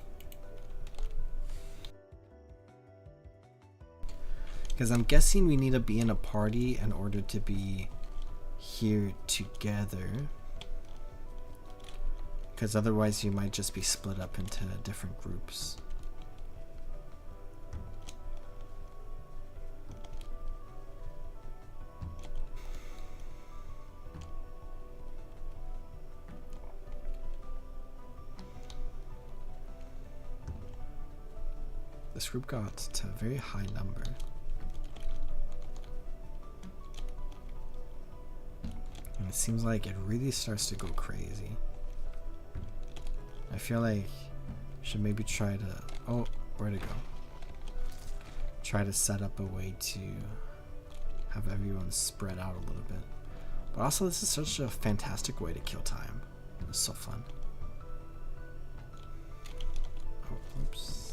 Because I'm guessing we need to be in a party in order to be here together. Because otherwise you might just be split up into different groups. This group got to a very high number. And it seems like it really starts to go crazy. I feel like I should maybe try to... Oh, where'd it go? Try to set up a way to have everyone spread out a little bit. But also, this is such a fantastic way to kill time. It's so fun. Oh, oops.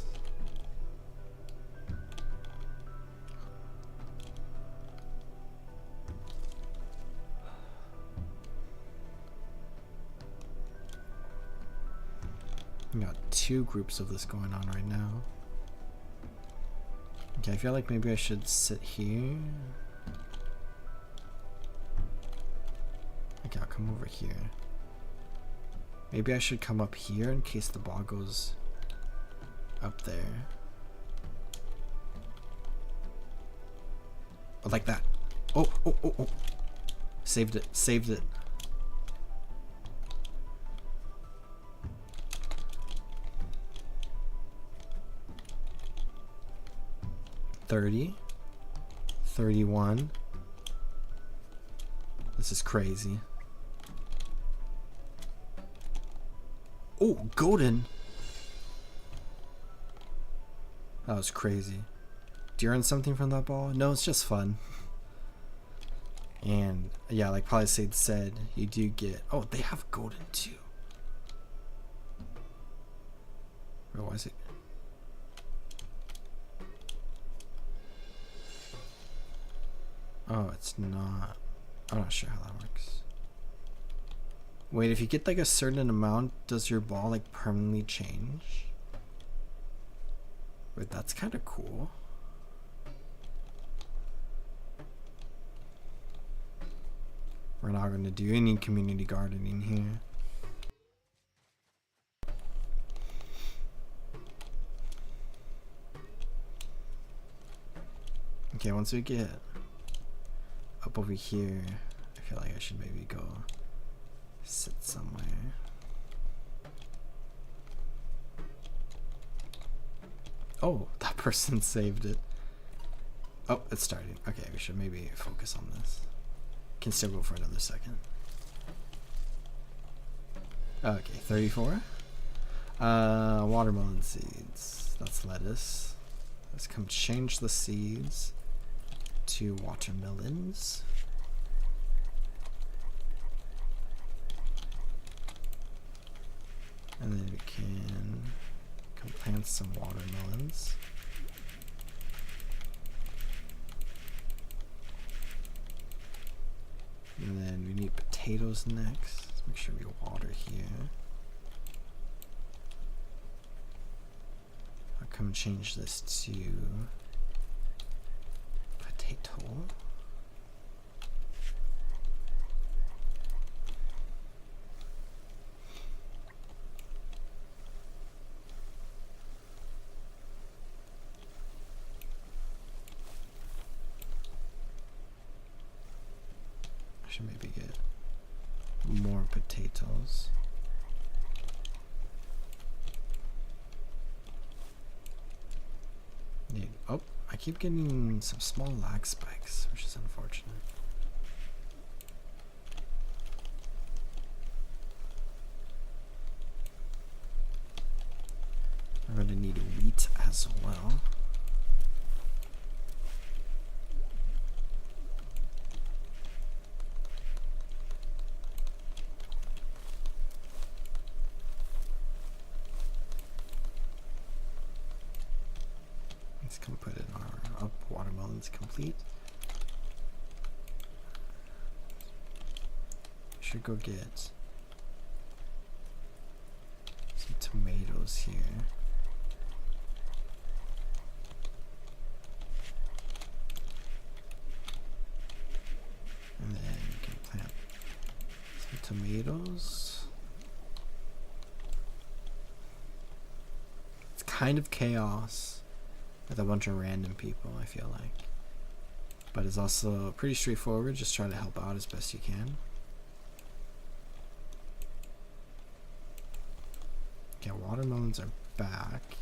We got two groups of this going on right now. Okay, I feel like maybe I should sit here. Okay, I'll come over here. Maybe I should come up here in case the ball goes up there. Oh, like that. Oh, oh, oh, oh. Saved it, saved it. $30, $31. This is crazy. Oh, golden. That was crazy. Do you earn something from that ball? No, it's just fun. And yeah, like Palisade said, you do get... Oh, they have golden too. Where was it? Oh, it's not. I'm not sure how that works. Wait, if you get like a certain amount, does your ball like permanently change? Wait, that's kind of cool. We're not going to do any community gardening here. Okay, once we get up over here, I feel like I should maybe go sit somewhere. Oh, that person saved it. Oh, it's starting. Okay, we should maybe focus on this. Can still go for another second. Okay, 34. Watermelon seeds. That's lettuce. Let's come change the seeds to watermelons. And then we can come plant some watermelons. And then we need potatoes next. Let's make sure we water here. I'll come change this to potato. I should maybe get more potatoes. Oh, I keep getting some small lag spikes, which is unfortunate. I'm going to need wheat as well. Let's come put it in our up. Watermelon's complete. Should go get some tomatoes here. And then we can plant some tomatoes. It's kind of chaos with a bunch of random people, I feel like. But it's also pretty straightforward. Just try to help out as best you can. Okay, watermelons are back.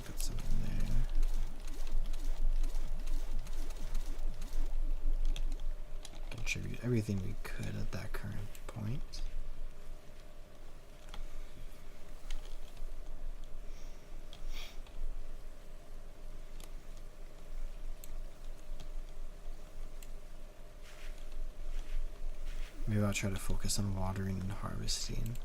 Got some in there. Contribute everything we could at that current point. Maybe I'll try to focus on watering and harvesting.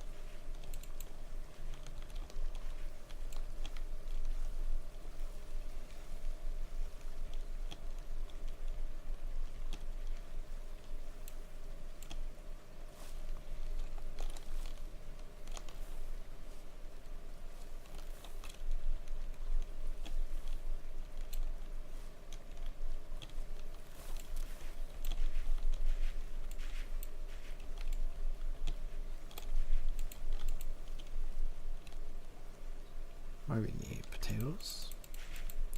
What do we need? Potatoes?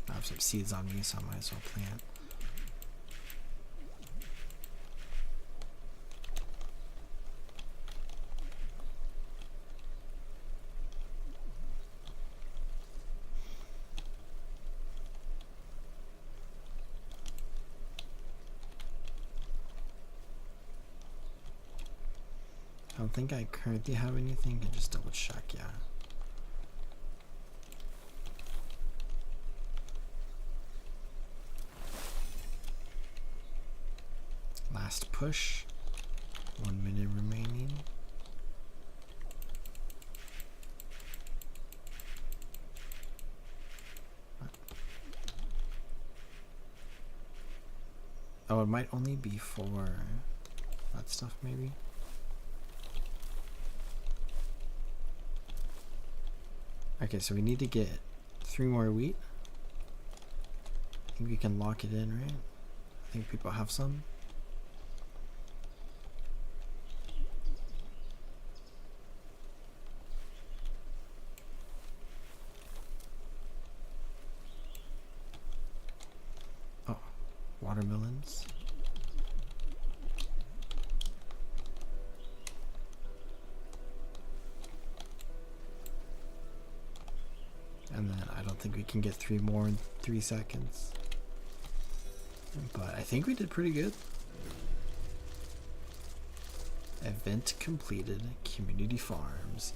I have some seeds on me, so I might as well plant. I don't think I currently have anything. I can just double check, yeah. Last push. 1 minute remaining. Oh, it might only be for that stuff, maybe. Okay, so we need to get 3 more wheat. I think we can lock it in, right? I think people have some. Oh, watermelons. And then I don't think we can get 3 more in 3 seconds. But I think we did pretty good. Event completed. Community farms.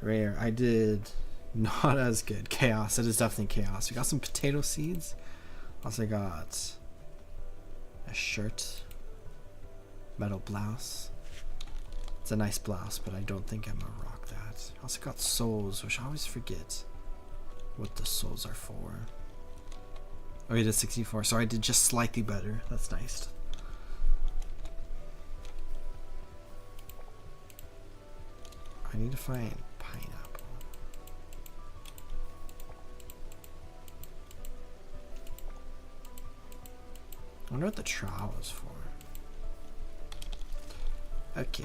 Rare. I did not as good. Chaos. It is definitely chaos. We got some potato seeds. Also got a shirt. Metal blouse. It's a nice blouse, but I don't think I'm gonna rock that. Also got souls, which I always forget what the souls are for. Oh, I did 64, so I did just slightly better. That's nice. I need to find pineapple. I wonder what the trowel is for. Okay.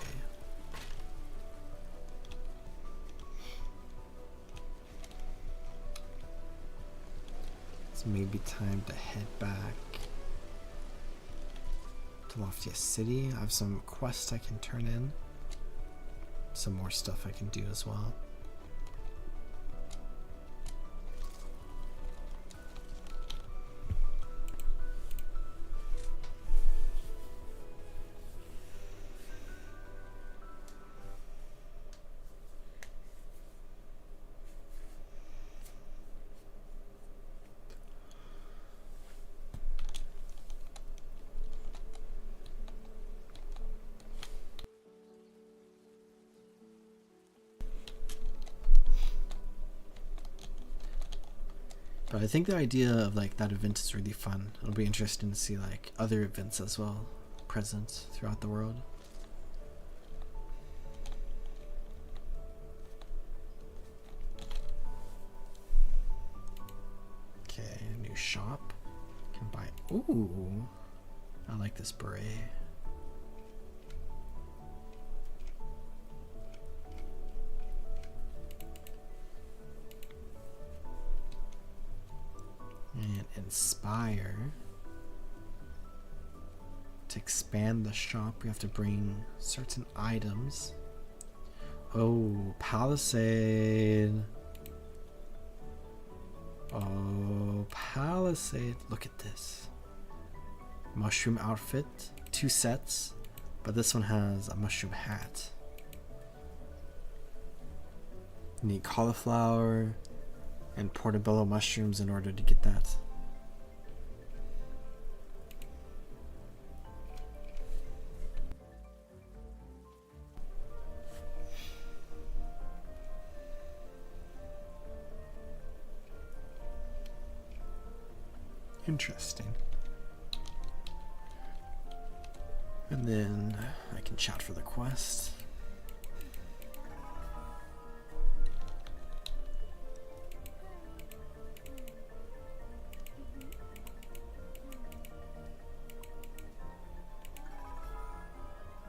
It's maybe time to head back to Loftia City. I have some quests I can turn in. Some more stuff I can do as well. But I think the idea of like that event is really fun. It'll be interesting to see like other events as well present throughout the world. Okay, new shop. Can buy. Ooh, I like this beret. And inspire. To expand the shop, we have to bring certain items. Oh, Palisade. Oh, Palisade. Look at this. Mushroom outfit. 2 sets. But this one has a mushroom hat. You need cauliflower and portobello mushrooms in order to get that. Interesting. And then I can chat for the quest.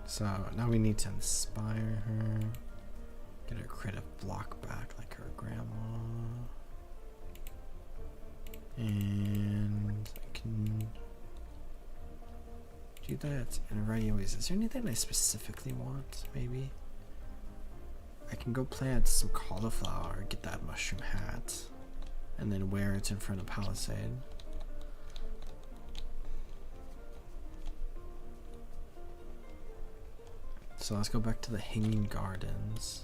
So now we need to inspire her, get her creative block back like her grandma. And I can do that in a variety of ways. Is there anything I specifically want? Maybe I can go plant some cauliflower, get that mushroom hat, and then wear it in front of Palisade. So let's go back to the Hanging Gardens.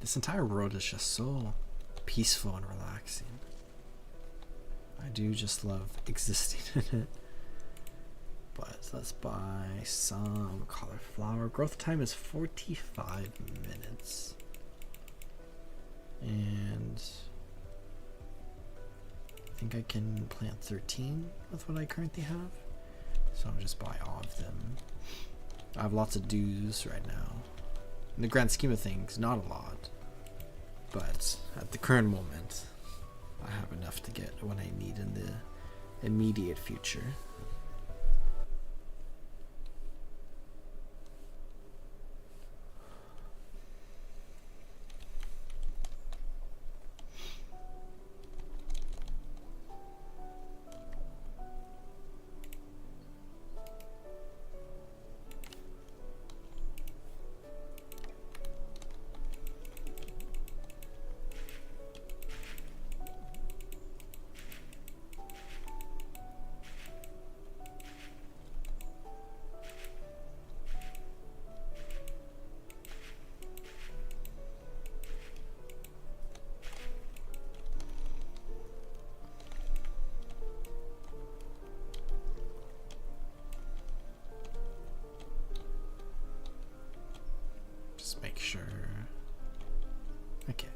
This entire world is just so peaceful and relaxing. I do just love existing in it. But let's buy some cauliflower. Growth time is 45 minutes. And I think I can plant 13 with what I currently have. So I'll just buy all of them. I have lots of dues right now. In the grand scheme of things, not a lot. But at the current moment, I have enough to get what I need in the immediate future. Make sure. Okay.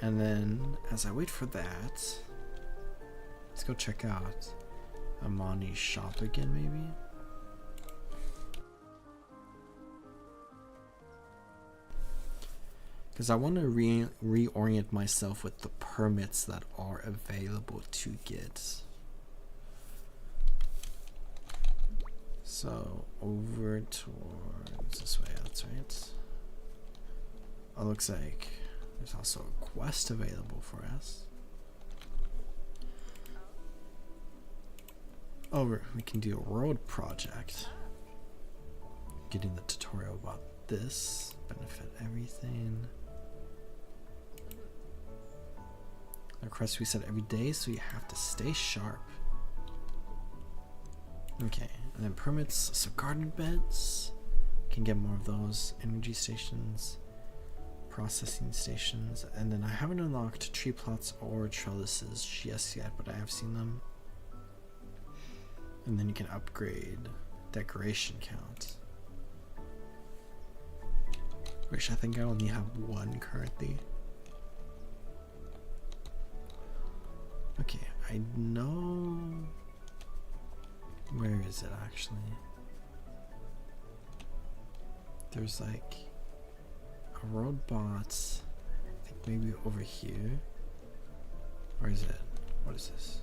And then as I wait for that, let's go check out Amani's shop again, maybe. Because I want to reorient myself with the permits that are available to get. So over towards this way, that's right. Oh, looks like there's also a quest available for us. Oh, we can do a world project. Getting the tutorial about this. Benefit everything. The quest reset every day, so you have to stay sharp. Okay, and then permits, so garden beds. Can get more of those. Energy stations, processing stations, and then I haven't unlocked tree plots or trellises just yet, but I have seen them. And then you can upgrade decoration count, which I think I only have one currently. Okay, I know. Where is it actually? There's like a robot, I think maybe over here. Or is it? What is this?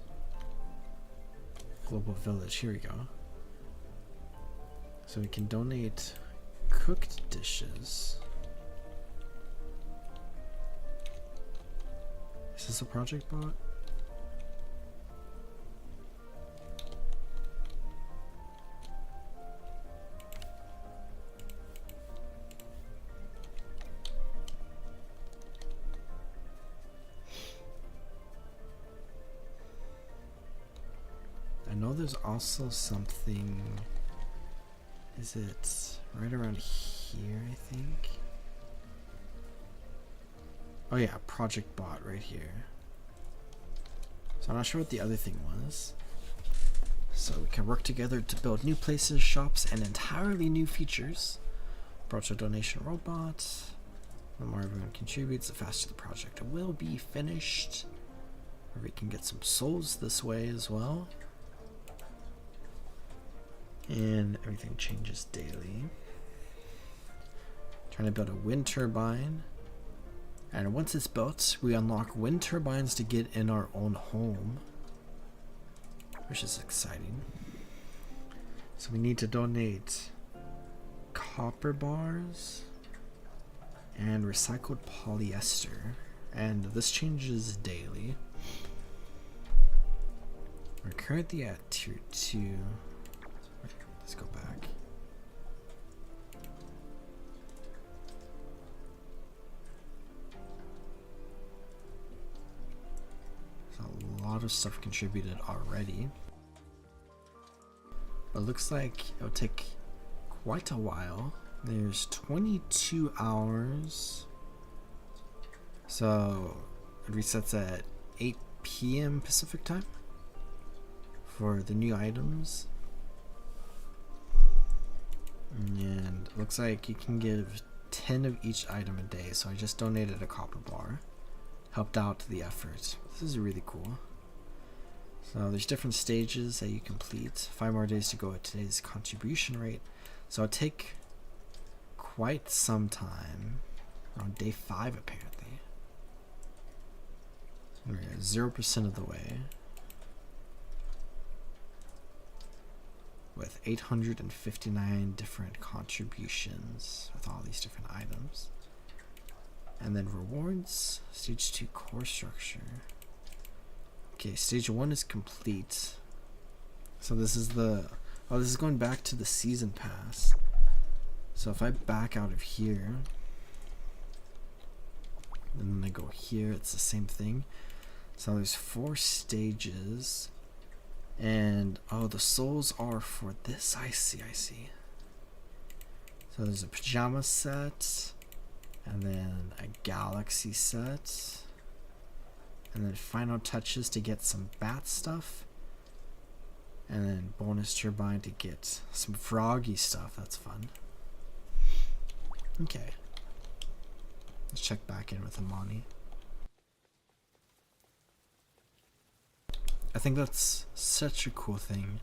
Global Village, here we go. So we can donate cooked dishes. Is this a project bot? I know there's also something. Is it right around here, I think? Oh yeah, project bot right here. So I'm not sure what the other thing was. So we can work together to build new places, shops, and entirely new features. Approach a donation robot. The more everyone contributes, the faster the project will be finished. Or we can get some souls this way as well. And everything changes daily. Trying to build a wind turbine. And once it's built, we unlock wind turbines to get in our own home, which is exciting. So we need to donate copper bars and recycled polyester. And this changes daily. We're currently at tier 2. Let's go back. There's a lot of stuff contributed already. But it looks like it'll take quite a while. There's 22 hours. So it resets at 8 p.m. Pacific time for the new items. And it looks like you can give 10 of each item a day, so I just donated a copper bar. Helped out the effort. This is really cool. So there's different stages that you complete. 5 more days to go at today's contribution rate. So it'll take quite some time. Around day 5 apparently. We're at 0% of the way. With 859 different contributions with all these different items. And then rewards, stage 2 core structure. Okay, stage 1 is complete. So this is the, oh, this is going back to the season pass. So if I back out of here, and then I go here, it's the same thing. So there's 4 stages. And oh, the souls are for this. I see. So there's a pajama set, and then a galaxy set, and then final touches to get some bat stuff, and then bonus turbine to get some froggy stuff. That's fun. Okay, let's check back in with Amani. I think that's such a cool thing.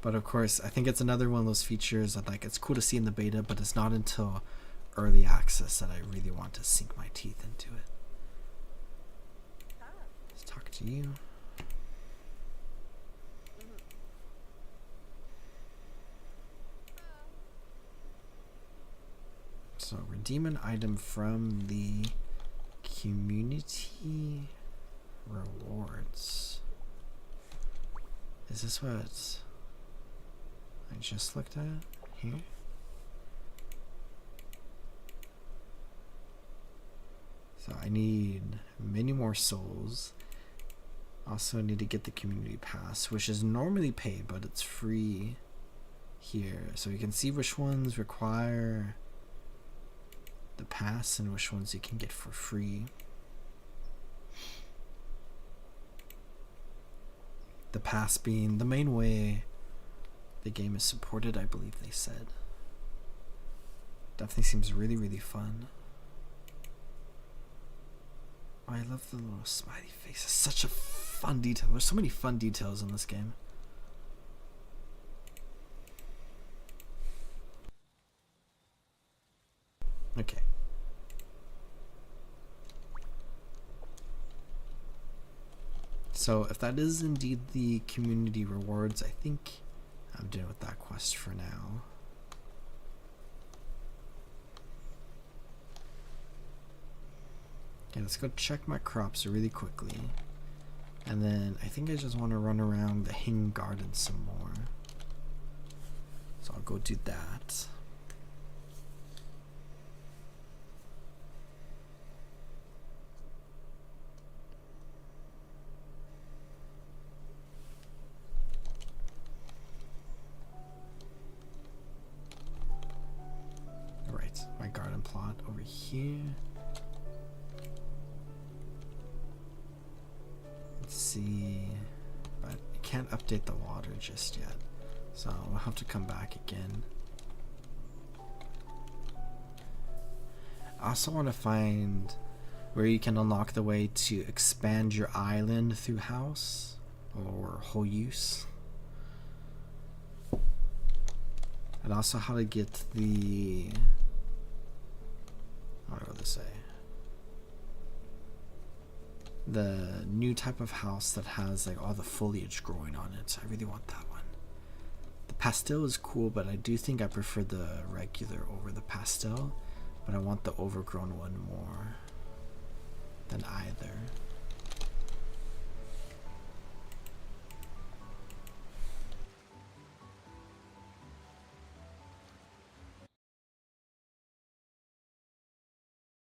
But of course, I think it's another one of those features that, like, it's cool to see in the beta, but it's not until early access that I really want to sink my teeth into it. Let's talk to you. So redeem an item from the community rewards. Is this what I just looked at here? So I need many more souls, Also need to get the community pass, which is normally paid, but it's free here. So you can see which ones require the pass and which ones you can get for free. The pass being the main way the game is supported, I believe they said. Definitely seems really, really fun. Oh, I love the little smiley face. It's such a fun detail. There's so many fun details in this game. Okay. So if that is indeed the community rewards, I think I'm done with that quest for now. Okay, let's go check my crops really quickly. And then I think I just want to run around the hanging garden some more. So I'll go do that. Alright, my garden plot over here. Let's see, but I can't update the water just yet, so I'll have to come back again. I also want to find where you can unlock the way to expand your island through house or whole use, and also how to get the, I don't know what to say, the new type of house that has like all the foliage growing on it. So I really want that one. The pastel is cool, but I do think I prefer the regular over the pastel, but I want the overgrown one more than either.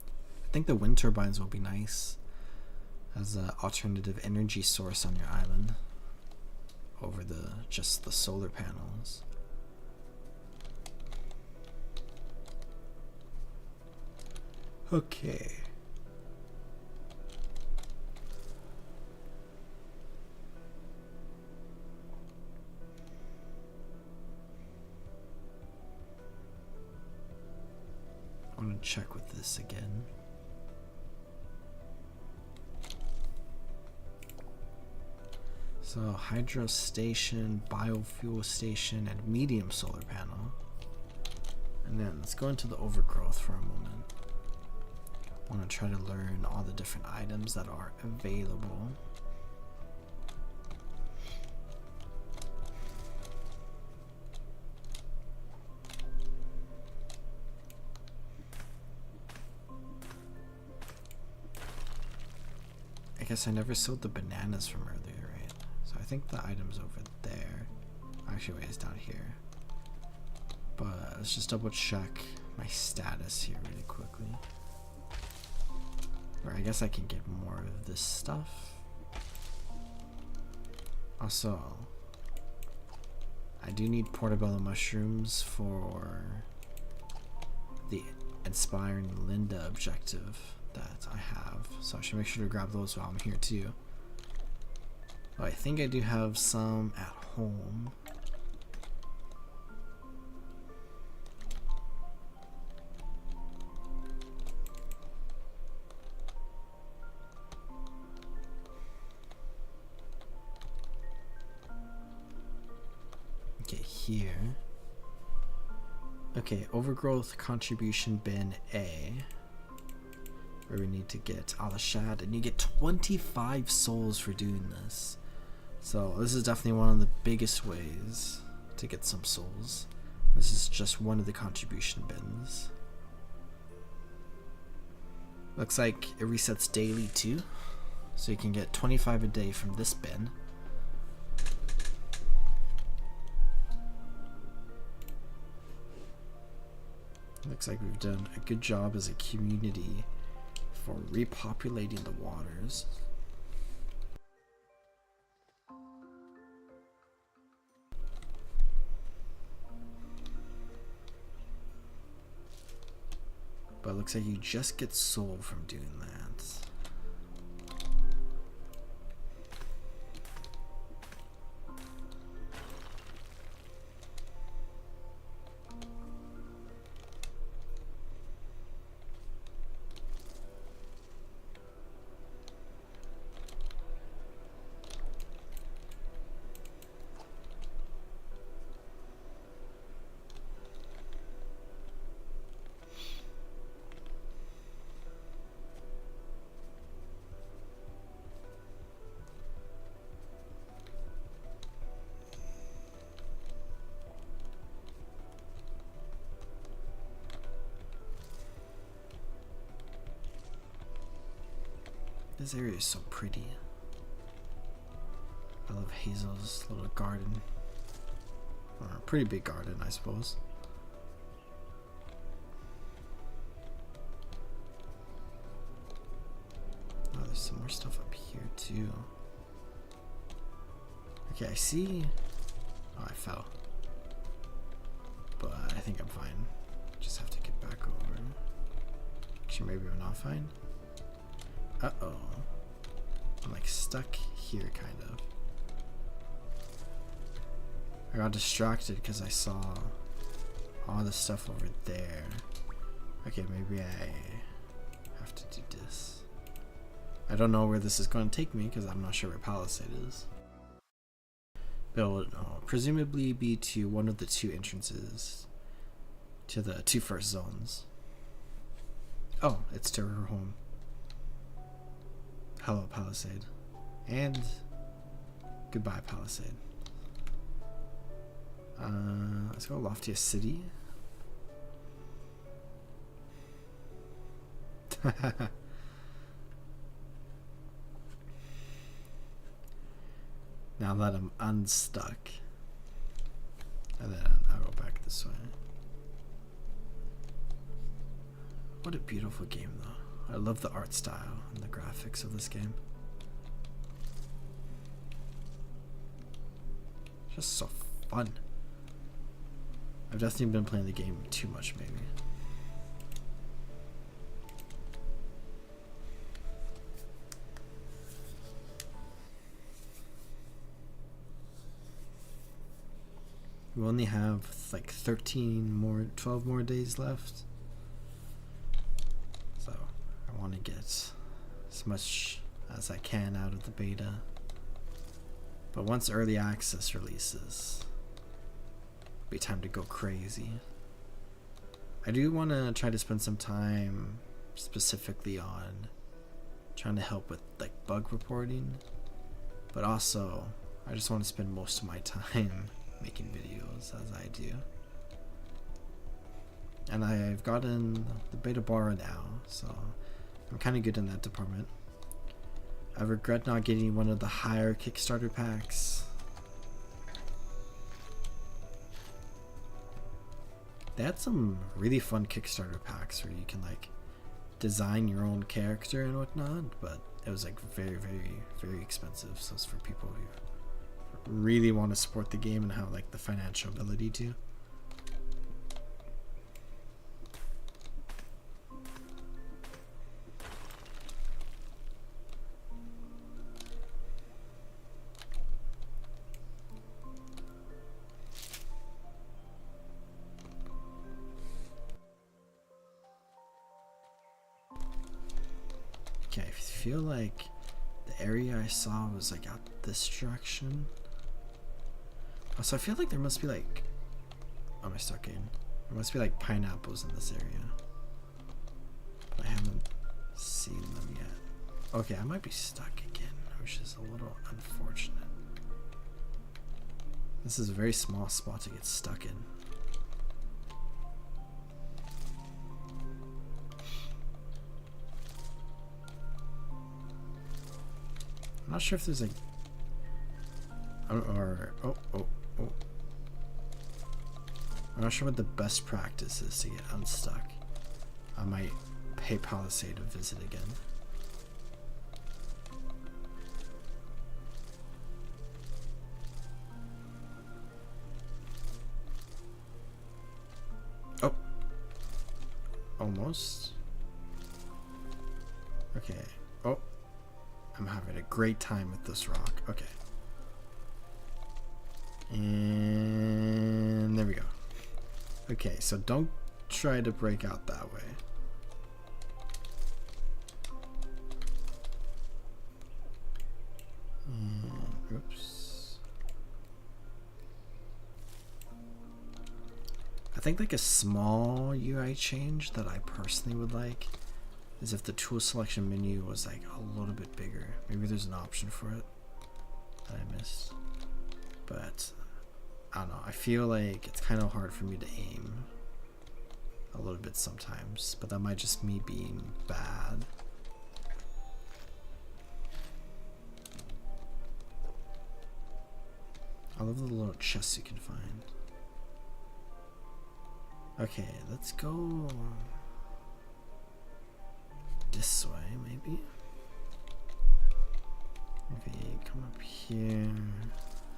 I think the wind turbines will be nice as an alternative energy source on your island over just the solar panels. Okay. I'm gonna check with this again. So hydro station, biofuel station, and medium solar panel. And then let's go into the overgrowth for a moment. I want to try to learn all the different items that are available. I guess I never sold the bananas from earlier, right? So I think the item's over there. Actually, wait, it's down here. But let's just double check my status here really quickly. Or I guess I can get more of this stuff. Also, I do need portobello mushrooms for the inspiring Linda objective that I have, so I should make sure to grab those while I'm here too. Oh, I think I do have some at home. Okay, here. Okay, overgrowth contribution bin A, where we need to get Alashad, and you get 25 souls for doing this. So this is definitely one of the biggest ways to get some souls. This is just one of the contribution bins. Looks like it resets daily too, so you can get 25 a day from this bin. Looks like we've done a good job as a community for repopulating the waters. But it looks like you just get soul from doing that. This area is so pretty. I love Hazel's little garden. Or a pretty big garden, I suppose. Oh, there's some more stuff up here too. Okay, I see. Oh, I fell. But I think I'm fine. Just have to get back over. Actually, maybe I'm not fine. Uh-oh. I'm like stuck here, kind of. I got distracted because I saw all the stuff over there. Okay, maybe I have to do this. I don't know where this is going to take me because I'm not sure where Palisade is. But it'll presumably be to one of the two entrances to the two first zones. Oh, it's to her home. Hello, Palisade. And goodbye, Palisade. Let's go Loftia City. Now that I'm unstuck. And then I'll go back this way. What a beautiful game, though. I love the art style and the graphics of this game. Just so fun. I've definitely been playing the game too much, maybe. We only have like 12 more days left. So I want to get as much as I can out of the beta. But once early access releases, it'll be time to go crazy. I do want to try to spend some time specifically on trying to help with like bug reporting, but also I just want to spend most of my time making videos as I do. And I've gotten the beta bar now, so I'm kind of good in that department. I regret not getting one of the higher Kickstarter packs. They had some really fun Kickstarter packs where you can like design your own character and whatnot, but it was like very, very, very expensive. So it's for people who really want to support the game and have like the financial ability to. Okay, I feel like the area I saw was like out this direction. Oh, so I feel like there must be like, oh, am I stuck in? There must be like pineapples in this area, but I haven't seen them yet. Okay, I might be stuck again, which is a little unfortunate. This is a very small spot to get stuck in. I'm not sure if there's like, I'm not sure what the best practice is to get unstuck. I might pay Palisade a visit again. Almost. Okay. Oh. I'm having a great time with this rock. Okay. And there we go. Okay, so don't try to break out that way. Oops. I think like a small UI change that I personally would like is if the tool selection menu was like a little bit bigger. Maybe there's an option for it that I missed. But I don't know. I feel like it's kind of hard for me to aim a little bit sometimes, but that might just me being bad. I love the little chests you can find. Okay, let's go this way, maybe. Okay, come up here.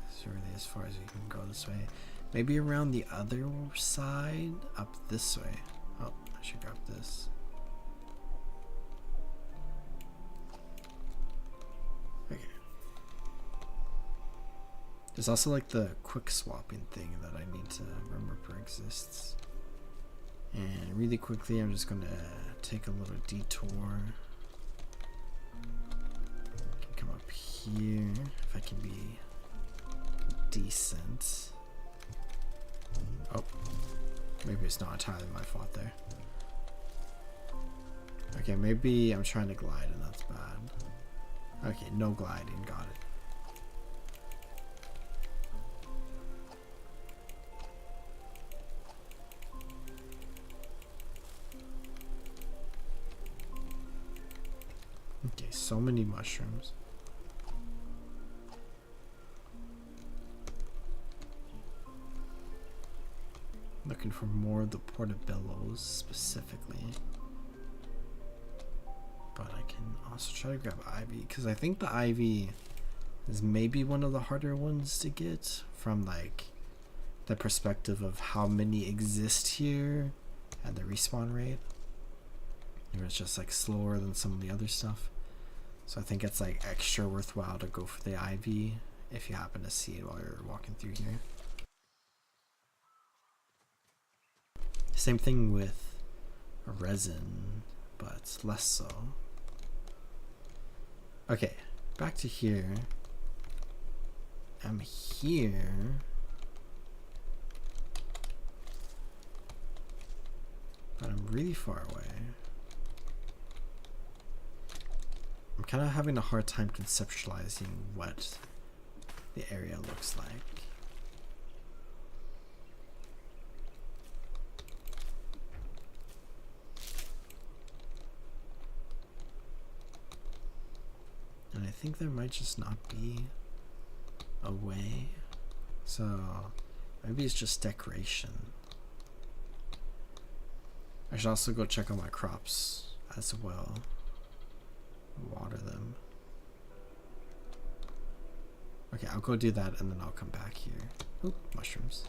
It's really as far as you can go this way. Maybe around the other side, up this way. Oh, I should grab this. Okay. There's also like the quick swapping thing that I need to remember exists. And really quickly, I'm just gonna take a little detour. I can come up here if I can be decent. Oh, maybe it's not entirely my fault there. Okay, maybe I'm trying to glide and that's bad. Okay, no gliding, got it. Okay, so many mushrooms. Looking for more of the portobellos specifically. But I can also try to grab ivy, because I think the ivy is maybe one of the harder ones to get from like the perspective of how many exist here and the respawn rate. It's just like slower than some of the other stuff. So I think it's like extra worthwhile to go for the ivy if you happen to see it while you're walking through here. Same thing with resin, but less so. Okay, back to here. I'm here. But I'm really far away. I'm kind of having a hard time conceptualizing what the area looks like. And I think there might just not be a way. So maybe it's just decoration. I should also go check on my crops as well. Water them. Okay, I'll go do that and then I'll come back here. Oop, mushrooms.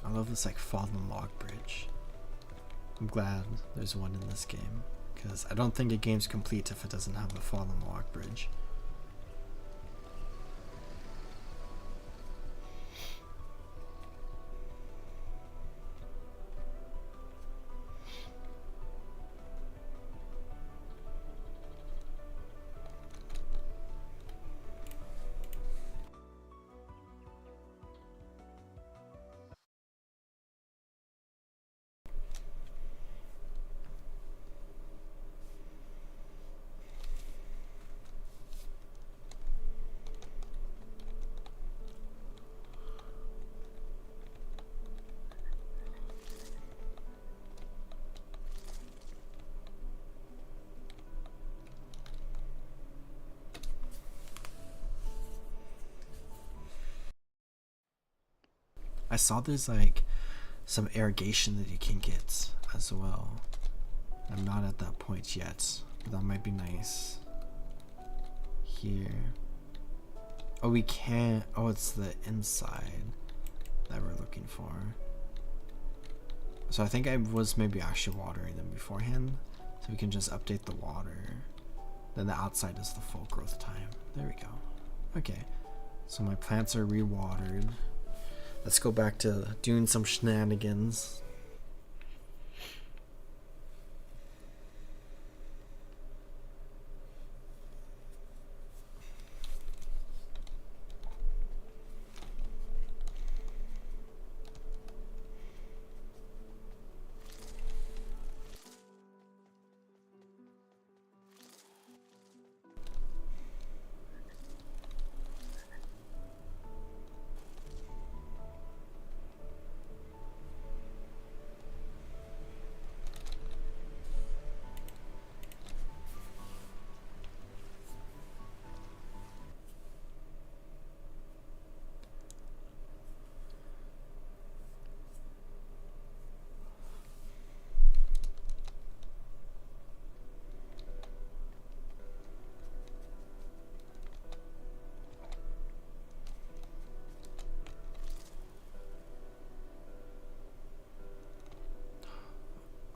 I love this like fallen log bridge. I'm glad there's one in this game, because I don't think a game's complete if it doesn't have a fallen log bridge. I saw there's like some irrigation that you can get as well. I'm not at that point yet, but that might be nice. Here. Oh, we can't. Oh, it's the inside that we're looking for. So I think I was maybe actually watering them beforehand, so we can just update the water. Then the outside is the full growth time. There we go. Okay, so my plants are re-watered. Let's go back to doing some shenanigans.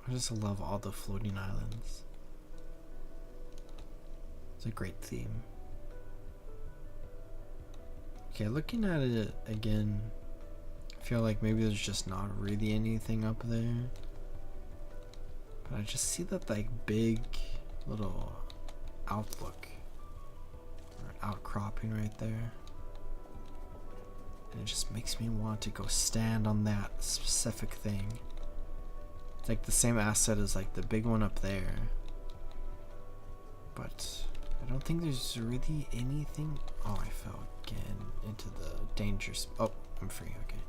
I just love all the floating islands. It's a great theme. Okay, looking at it again, I feel like maybe there's just not really anything up there. But I just see that like big little outlook or outcropping right there. And it just makes me want to go stand on that specific thing. It's like the same asset as like the big one up there. But I don't think there's really anything. Oh, I fell again into the dangerous. Oh, I'm free. Okay.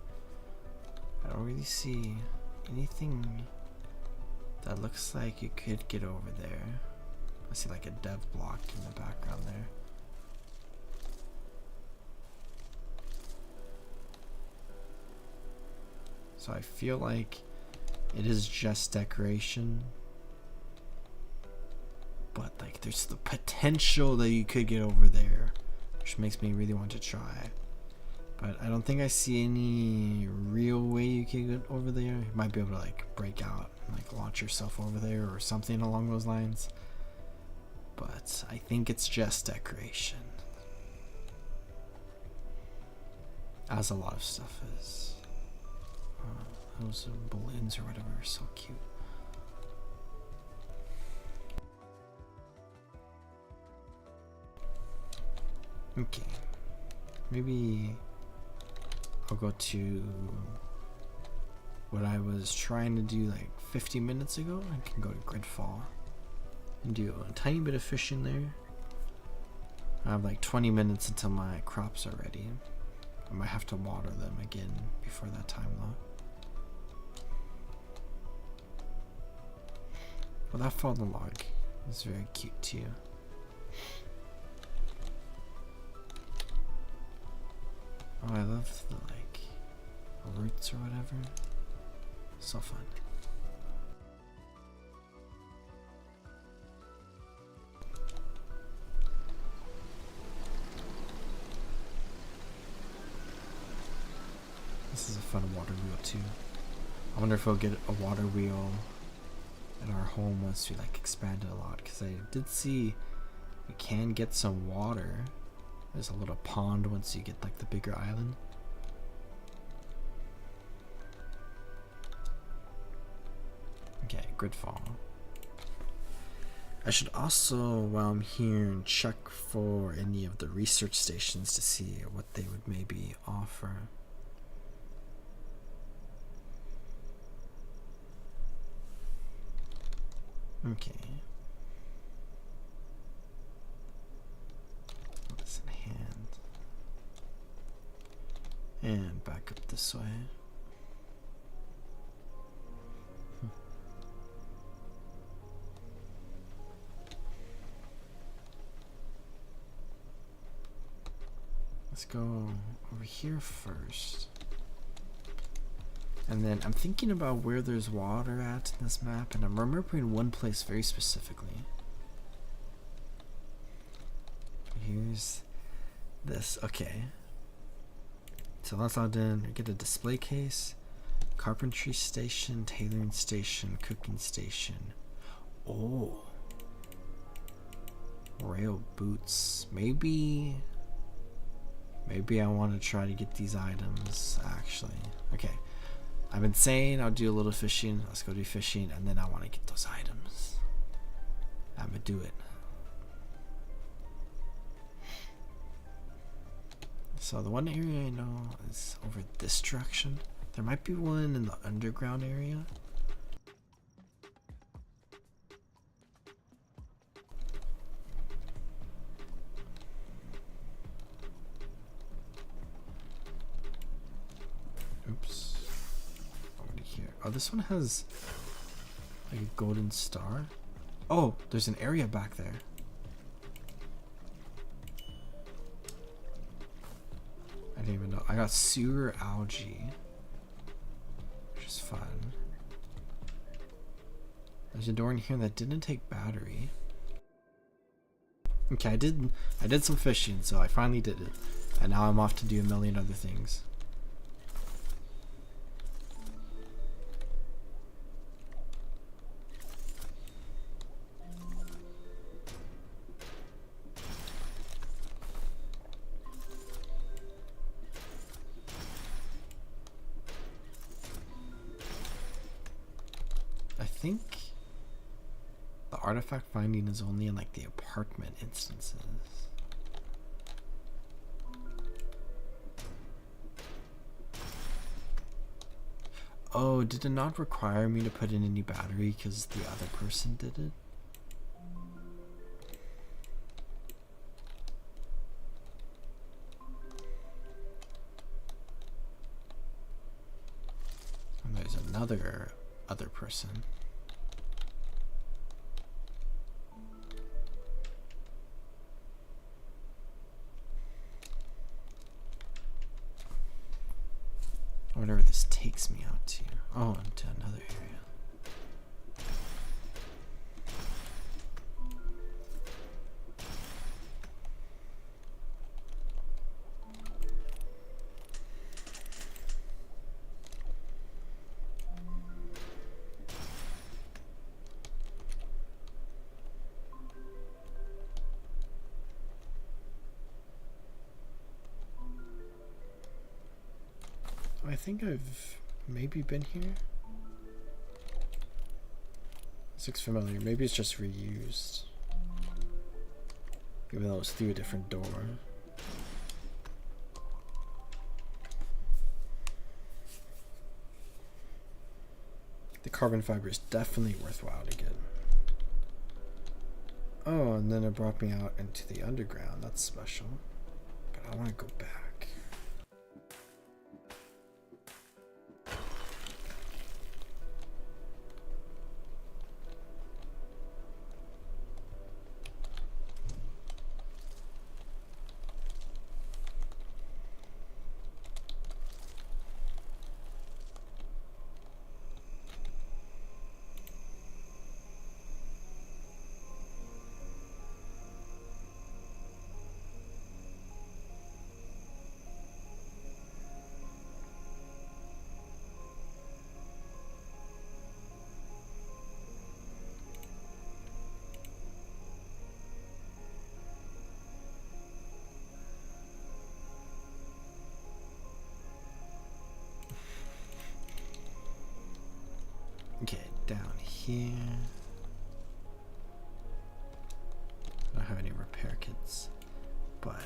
I don't really see anything that looks like you could get over there. I see like a dev block in the background there. So I feel like it is just decoration, but like there's the potential that you could get over there, which makes me really want to try. But I don't think I see any real way you can get over there. You might be able to like break out and like launch yourself over there or something along those lines. But I think it's just decoration, as a lot of stuff is. Those balloons or whatever are so cute. Okay, maybe I'll go to what I was trying to do like 50 minutes ago. I can go to Gridfall and do a tiny bit of fishing there. I have like 20 minutes until my crops are ready. I might have to water them again before that time though. Well, that fallen log is very cute too. Oh, I love the like roots or whatever. So fun. This is a fun water wheel too. I wonder if we'll get a water wheel in our home once we like expand it a lot, because I did see we can get some water. There's a little pond once you get like the bigger island. Okay, Gridfall. I should also, while I'm here, check for any of the research stations to see what they would maybe offer. Okay. This in hand. And back up this way. Let's go over here first. And then I'm thinking about where there's water at in this map, and I'm remembering one place very specifically. Here's this. Okay. So that's all done. We get a display case, carpentry station, tailoring station, cooking station. Oh. Rail boots. Maybe I want to try to get these items actually. Okay. I've been saying I'll do a little fishing. Let's go do fishing, and then I want to get those items. I'm gonna do it. So the one area I know is over this direction. There might be one in the underground area. Oops. Over here. Oh, this one has like a golden star. Oh, there's an area back there. I didn't even know. I got sewer algae, which is fun. There's a door in here that didn't take battery. Okay, I did some fishing, so I finally did it. And now I'm off to do a million other things. I think the artifact finding is only in like the apartment instances. Oh, did it not require me to put in any battery because the other person did it? And there's another other person. Whatever this takes me out to. Oh, into another area. I think I've maybe been here. This looks familiar. Maybe it's just reused. Even though it's through a different door. The carbon fiber is definitely worthwhile to get. Oh, and then it brought me out into the underground. That's special. But I want to go back. Okay, down here. I don't have any repair kits, but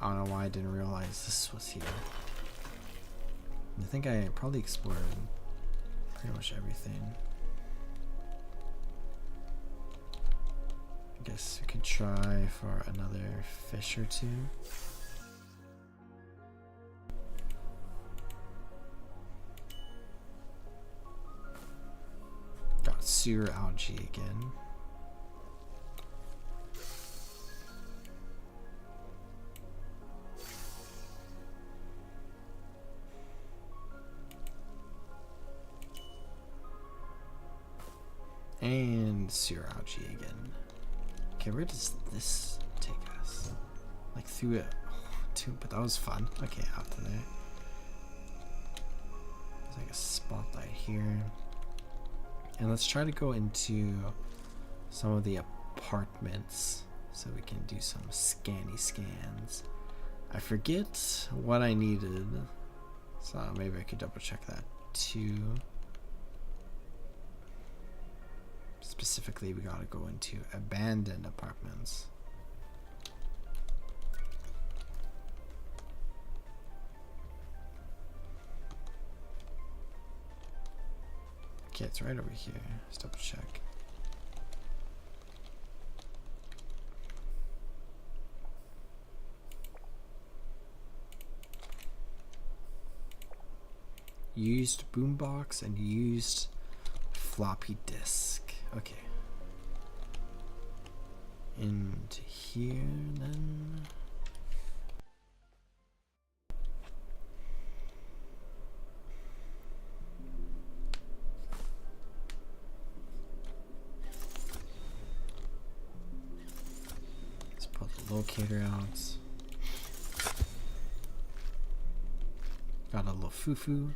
I don't know why I didn't realize this was here. I think I probably explored pretty much everything. I guess we could try for another fish or two. Got sewer algae again. And sewer algae again. Okay, where does this take us? Like through it. Oh, but that was fun. Okay, out to there. There's like a spotlight here. And let's try to go into some of the apartments so we can do some scanny scans. I forget what I needed, so maybe I could double check that too. Specifically, we gotta go into abandoned apartments. Okay, it's right over here. Let's double check. Used boombox and used floppy disk. Okay. And here then. Let's pull the locator out. Got a little foo-foo.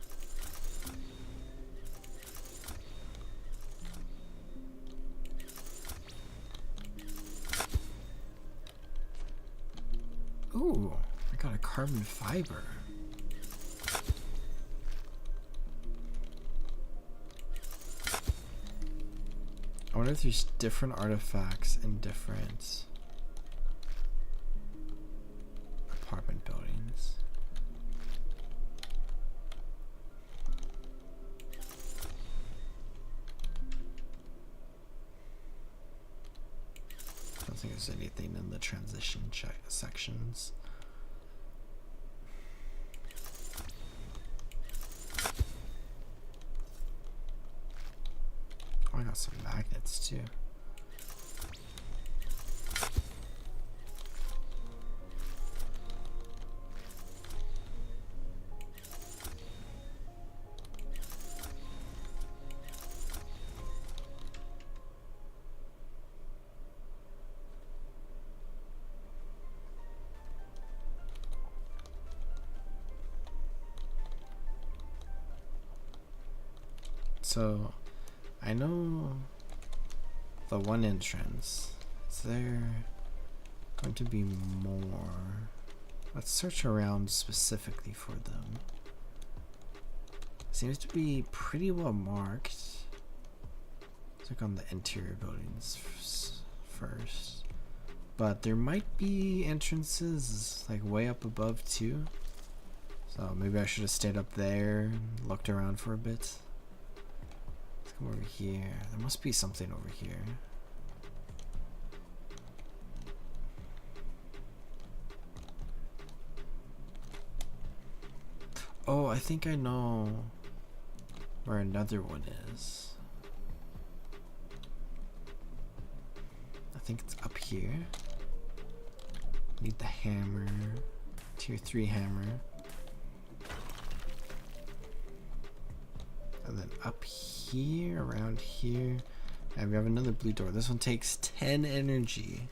Ooh, I got a carbon fiber. I wonder if there's different artifacts in different apartment buildings. I don't think there's anything in the transition sections. Oh, I got some magnets too. So, I know the one entrance. Is there going to be more? Let's search around specifically for them. Seems to be pretty well marked. Let's look on the interior buildings first. But there might be entrances like way up above too. So maybe I should have stayed up there and looked around for a bit. Over here. There must be something over here. Oh, I think I know where another one is. I think it's up here. Need the hammer. Tier 3 hammer. And then up here, around here, and we have another blue door. This one takes 10 energy.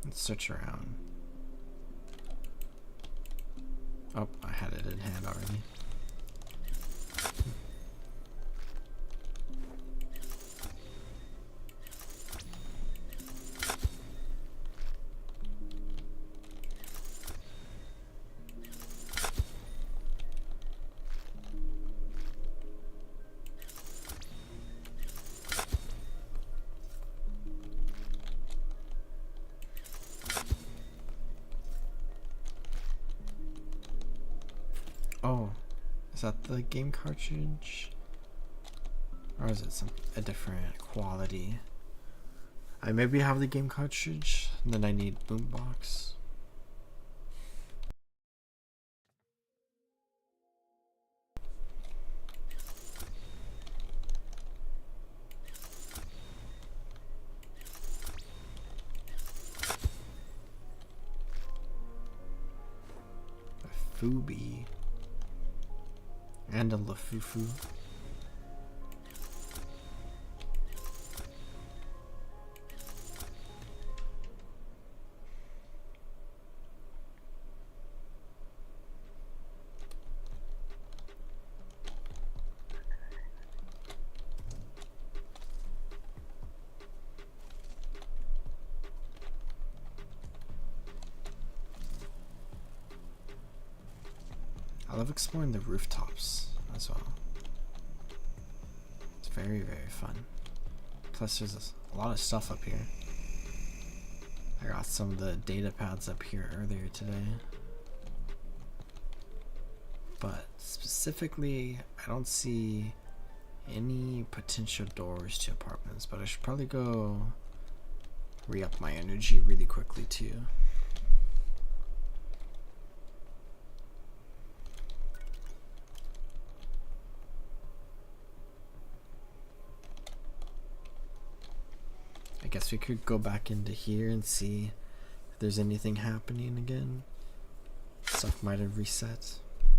Let's search around. Oh, I had it in hand already. Oh, is that the game cartridge? Or is it a different quality? I maybe have the game cartridge, and then I need boombox. Lafubi. And a Lafufu. I love exploring the rooftops as well. It's very, very fun. Plus there's a lot of stuff up here. I got some of the data pads up here earlier today. But specifically, I don't see any potential doors to apartments, but I should probably go re-up my energy really quickly too. I guess we could go back into here and see if there's anything happening again. Stuff might have reset.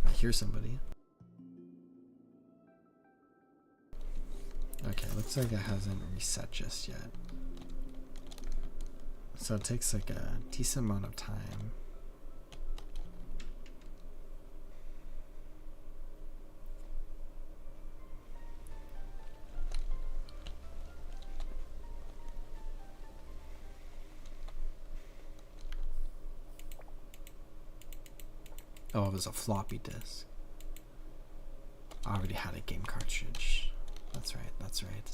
I hear somebody. Okay, looks like it hasn't reset just yet. So it takes like a decent amount of time. Oh, it was a floppy disk. I already had a game cartridge. That's right, that's right.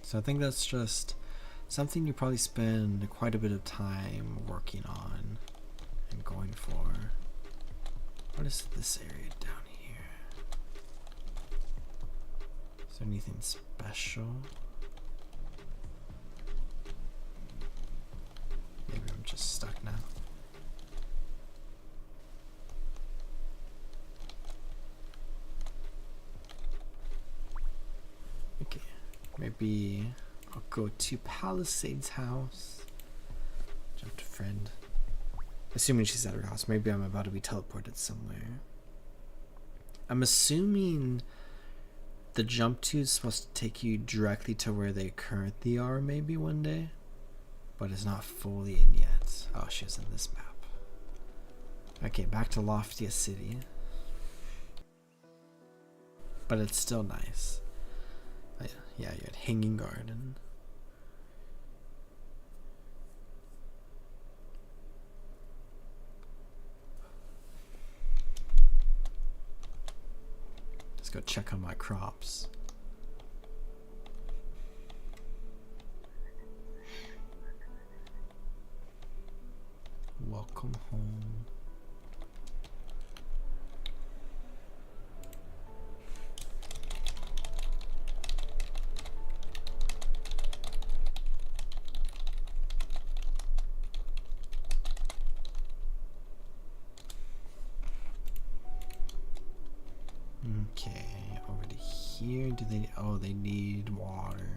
So I think that's just something you probably spend quite a bit of time working on and going for. What is this area down here? Is there anything special? Maybe I'm just stuck now. Okay, maybe I'll go to Palisade's house. Jump to friend. Assuming she's at her house. Maybe I'm about to be teleported somewhere. I'm assuming the jump to is supposed to take you directly to where they currently are maybe one day. But it's not fully in yet. Oh, she's in this map. Okay, back to Loftia City. But it's still nice. Oh, yeah, you're at Hanging Garden. Let's go check on my crops. Welcome home. Okay, over to here. Do they? Oh, they need water.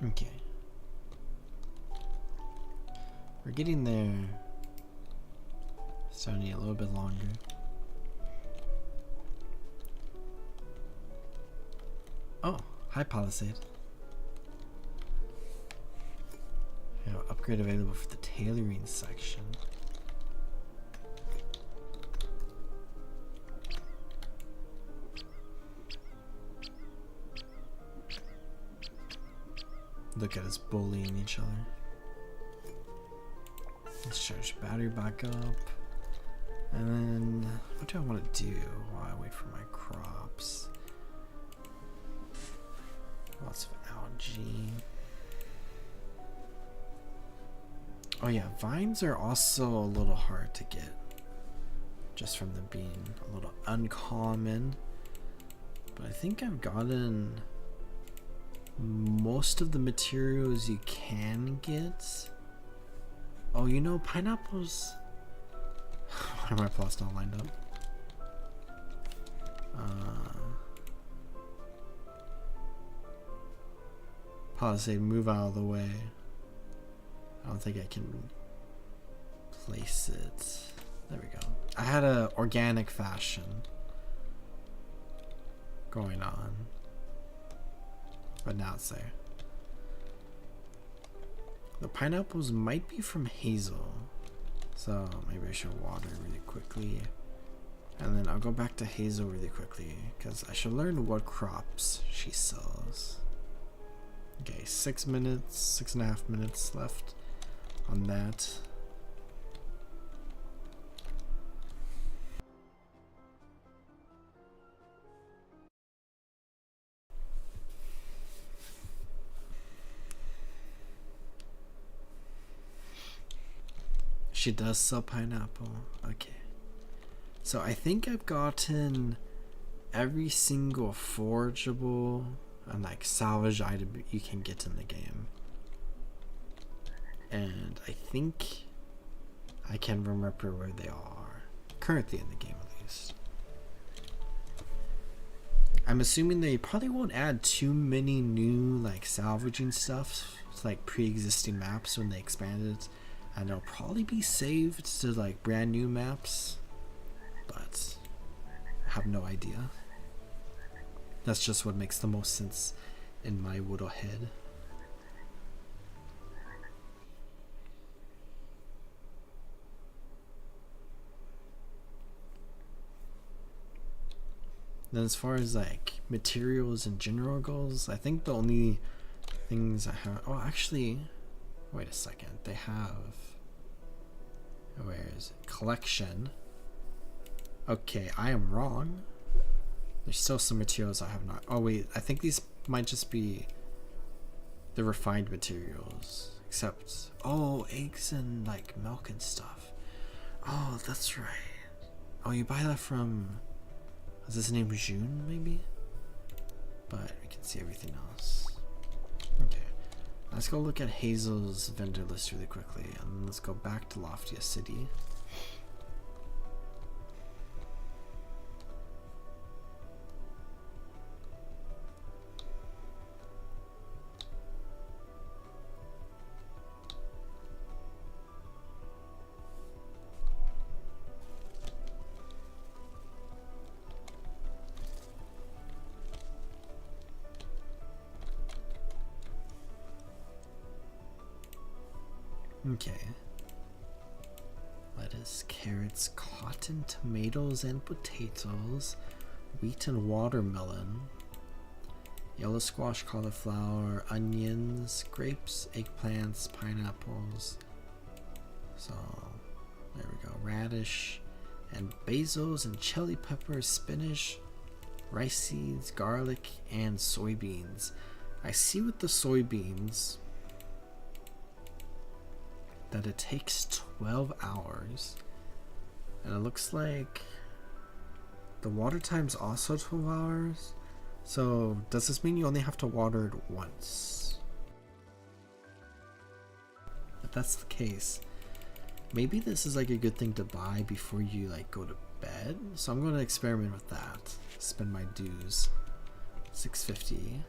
Okay. We're getting there. So I need a little bit longer. Oh, hi Palisade. Yeah, upgrade available for the tailoring section. Look at us bullying each other. Let's charge battery back up. And then, what do I want to do while I wait for my crops? Lots of algae. Oh yeah, vines are also a little hard to get. Just from them being a little uncommon. But I think I've gotten most of the materials you can get. Oh, you know, pineapples. Why are my plots not lined up? Probably say move out of the way. I don't think I can place it. There we go. I had a organic fashion going on, but now it's there. The pineapples might be from Hazel, so maybe I should water really quickly, and then I'll go back to Hazel really quickly because I should learn what crops she sells. Okay, 6 minutes, 6.5 minutes left on that. She does sell pineapple. Okay. So I think I've gotten every single forageable and like salvage item you can get in the game. And I think I can remember where they are. Currently in the game at least. I'm assuming they probably won't add too many new like salvaging stuff to like pre-existing maps when they expand it. And they'll probably be saved to like brand new maps, but I have no idea. That's just what makes the most sense in my little head. Then as far as like materials in general goes, I think the only things I have, oh actually, wait a second, they have, where is it? Collection. Okay, I am wrong. There's still some materials I have not. Oh wait, I think these might just be the refined materials. Except, oh, eggs and like milk and stuff. Oh, that's right. Oh, you buy that from, is his name June maybe? But we can see everything else. Okay. Let's go look at Hazel's vendor list really quickly, and let's go back to Loftia City. Okay. Lettuce, carrots, cotton, tomatoes, and potatoes. Wheat and watermelon. Yellow squash, cauliflower, onions, grapes, eggplants, pineapples. So, there we go. Radish, and basils, and chili peppers, spinach, rice seeds, garlic, and soybeans. I see with the soybeans that it takes 12 hours, and it looks like the water time's also 12 hours. So does this mean you only have to water it once? If that's the case, maybe this is like a good thing to buy before you like go to bed. So I'm going to experiment with that. Spend my dues. 650.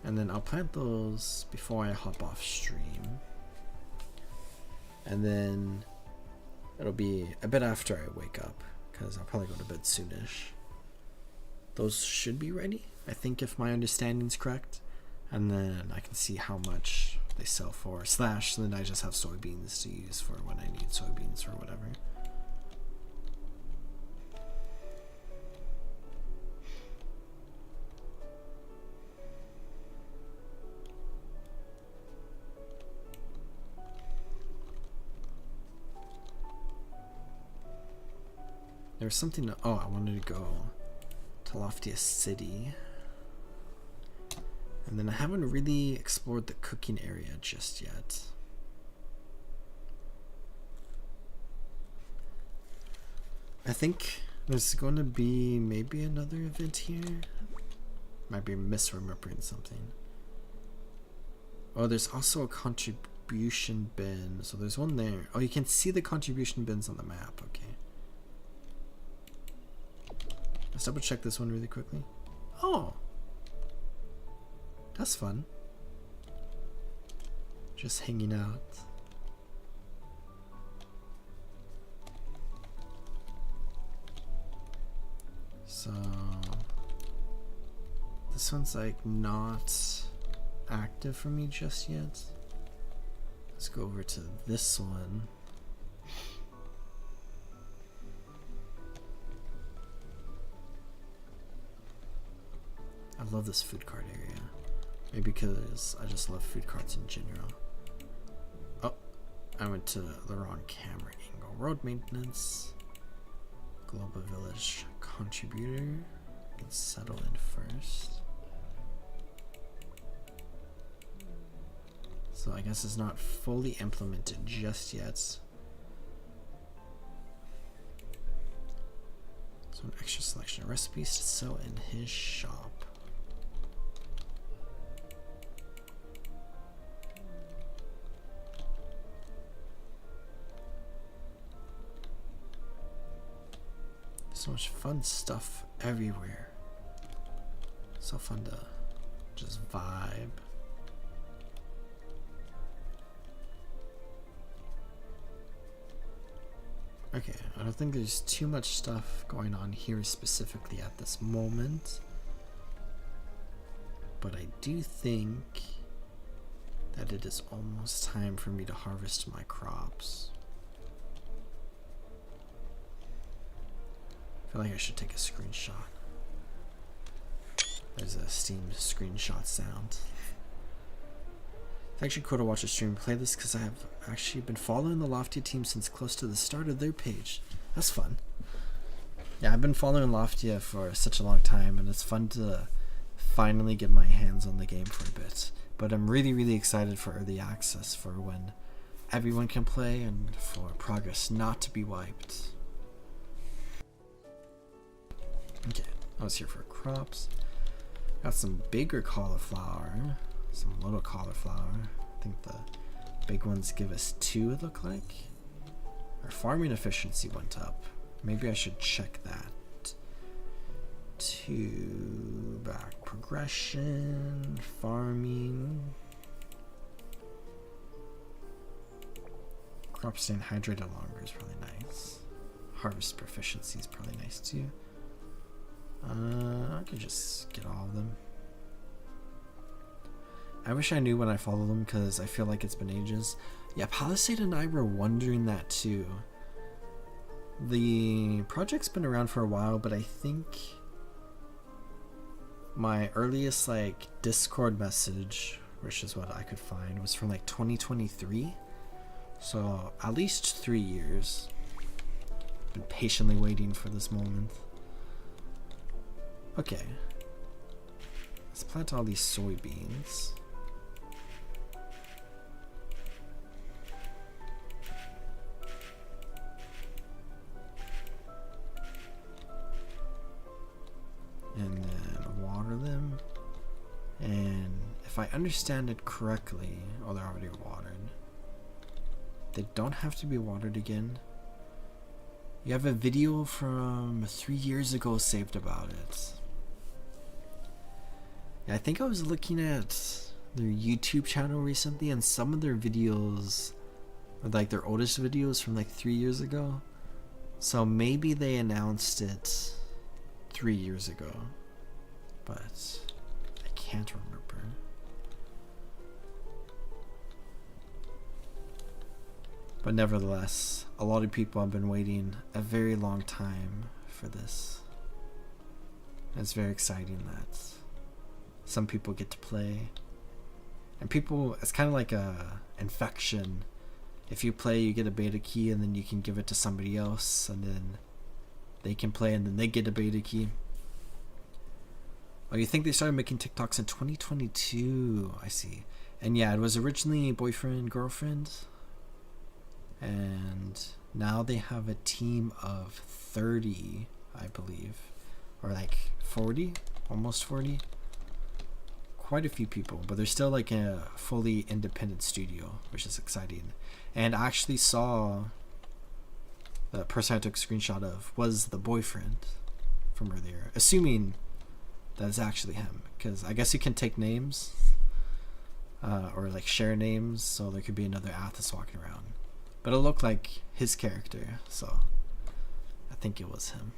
And then I'll plant those before I hop off stream. And then it'll be a bit after I wake up, because I'll probably go to bed soonish. Those should be ready, I think, if my understanding's correct. And then I can see how much they sell for. Slash, then I just have soybeans to use for when I need soybeans or whatever. There's something to, oh, I wanted to go to Loftia City. And then I haven't really explored the cooking area just yet. I think there's going to be maybe another event here. Might be misremembering something. Oh, there's also a contribution bin. So there's one there. Oh, you can see the contribution bins on the map. Okay. Let's double check this one really quickly. Oh, that's fun. Just hanging out. So this one's like not active for me just yet. Let's go over to this one. I love this food cart area. Maybe because I just love food carts in general. Oh, I went to the wrong camera angle. Road maintenance. Global Village contributor. Let's settle in first. So I guess it's not fully implemented just yet. So an extra selection of recipes to sell in his shop. So much fun stuff everywhere. So fun to just vibe. Okay, I don't think there's too much stuff going on here specifically at this moment. But I do think that it is almost time for me to harvest my crops. I feel like I should take a screenshot. There's a Steam screenshot sound. It's actually cool to watch a stream play this because I have actually been following the Loftia team since close to the start of their page. That's fun. Yeah, I've been following Loftia for such a long time, and it's fun to finally get my hands on the game for a bit. But I'm really, really excited for early access for when everyone can play and for progress not to be wiped. Okay, I was here for crops. Got some bigger cauliflower, some little cauliflower. I think the big ones give us 2, it look like. Our farming efficiency went up. Maybe I should check that. 2 back progression, farming. Crop staying hydrated longer is probably nice. Harvest proficiency is probably nice too. I could just get all of them. I wish I knew when I follow them because I feel like it's been ages. Yeah, Palisade and I were wondering that too. The project's been around for a while, but I think my earliest like Discord message, which is what I could find, was from like 2023. So at least 3 years. Been patiently waiting for this moment. Okay, let's plant all these soybeans. And then water them. And if I understand it correctly, oh, they're already watered. They don't have to be watered again. You have a video from 3 years ago saved about it. Yeah, I think I was looking at their YouTube channel recently, and some of their videos are like their oldest videos from like 3 years ago. So maybe they announced it 3 years ago, but I can't remember. But nevertheless, a lot of people have been waiting a very long time for this. It's very exciting that some people get to play. And people, it's kind of like a infection. If you play, you get a beta key and then you can give it to somebody else and then they can play and then they get a beta key. Oh, you think they started making TikToks in 2022? I see. And yeah, it was originally boyfriend, girlfriend. And now they have a team of 30, I believe. Or like 40? Almost 40? Quite a few people, but they're still like a fully independent studio, which is exciting. And I actually saw the person I took a screenshot of was the boyfriend. from earlier, assuming that is actually him, because I guess you can take names or like share names, so there could be another Athos walking around, but it looked like his character, so I think it was him.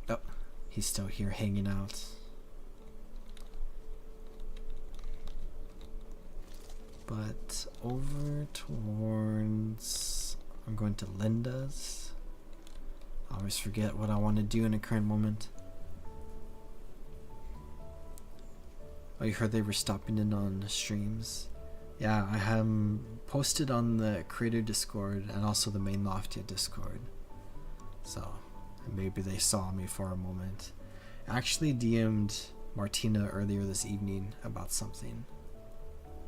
Oh, he's still here hanging out. But over towards, I'm going to Linda's. I always forget what I want to do in a current moment. Oh, you heard they were stopping in on streams? Yeah, I have posted on the creator Discord and also the main Loftia Discord. So maybe they saw me for a moment. I actually DM'd Martina earlier this evening about something,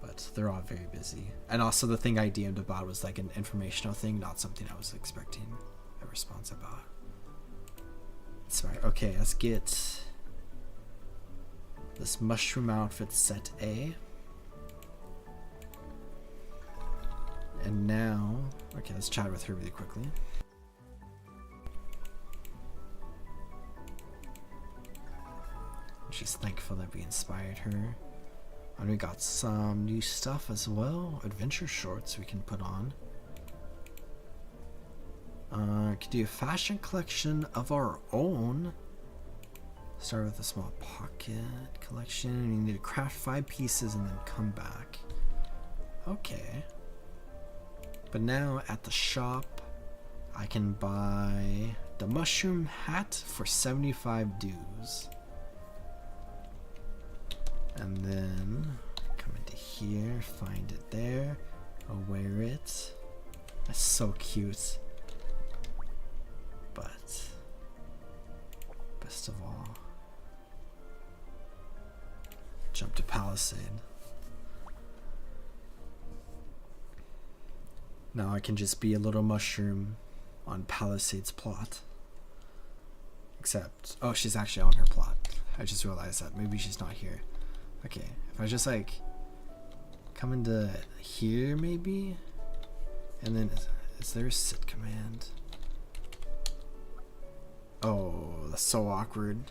but they're all very busy. And also the thing I DM'd about was like an informational thing, not something I was expecting a response about. That's right. Okay, let's get this mushroom outfit set A. And now, okay, let's chat with her really quickly. She's thankful that we inspired her. And we got some new stuff as well. Adventure shorts we can put on. Could do a fashion collection of our own. Start with a small pocket collection. We need to craft 5 pieces and then come back. Okay. But now at the shop, I can buy the mushroom hat for 75 dues. And then come into here, find it there, I'll wear it. That's so cute. But best of all, jump to Palisade. Now I can just be a little mushroom on Palisade's plot. Except, oh, she's actually on her plot. I just realized that. Maybe she's not here. Okay, if I just like come into here maybe, and then is there a sit command? Oh, that's so awkward.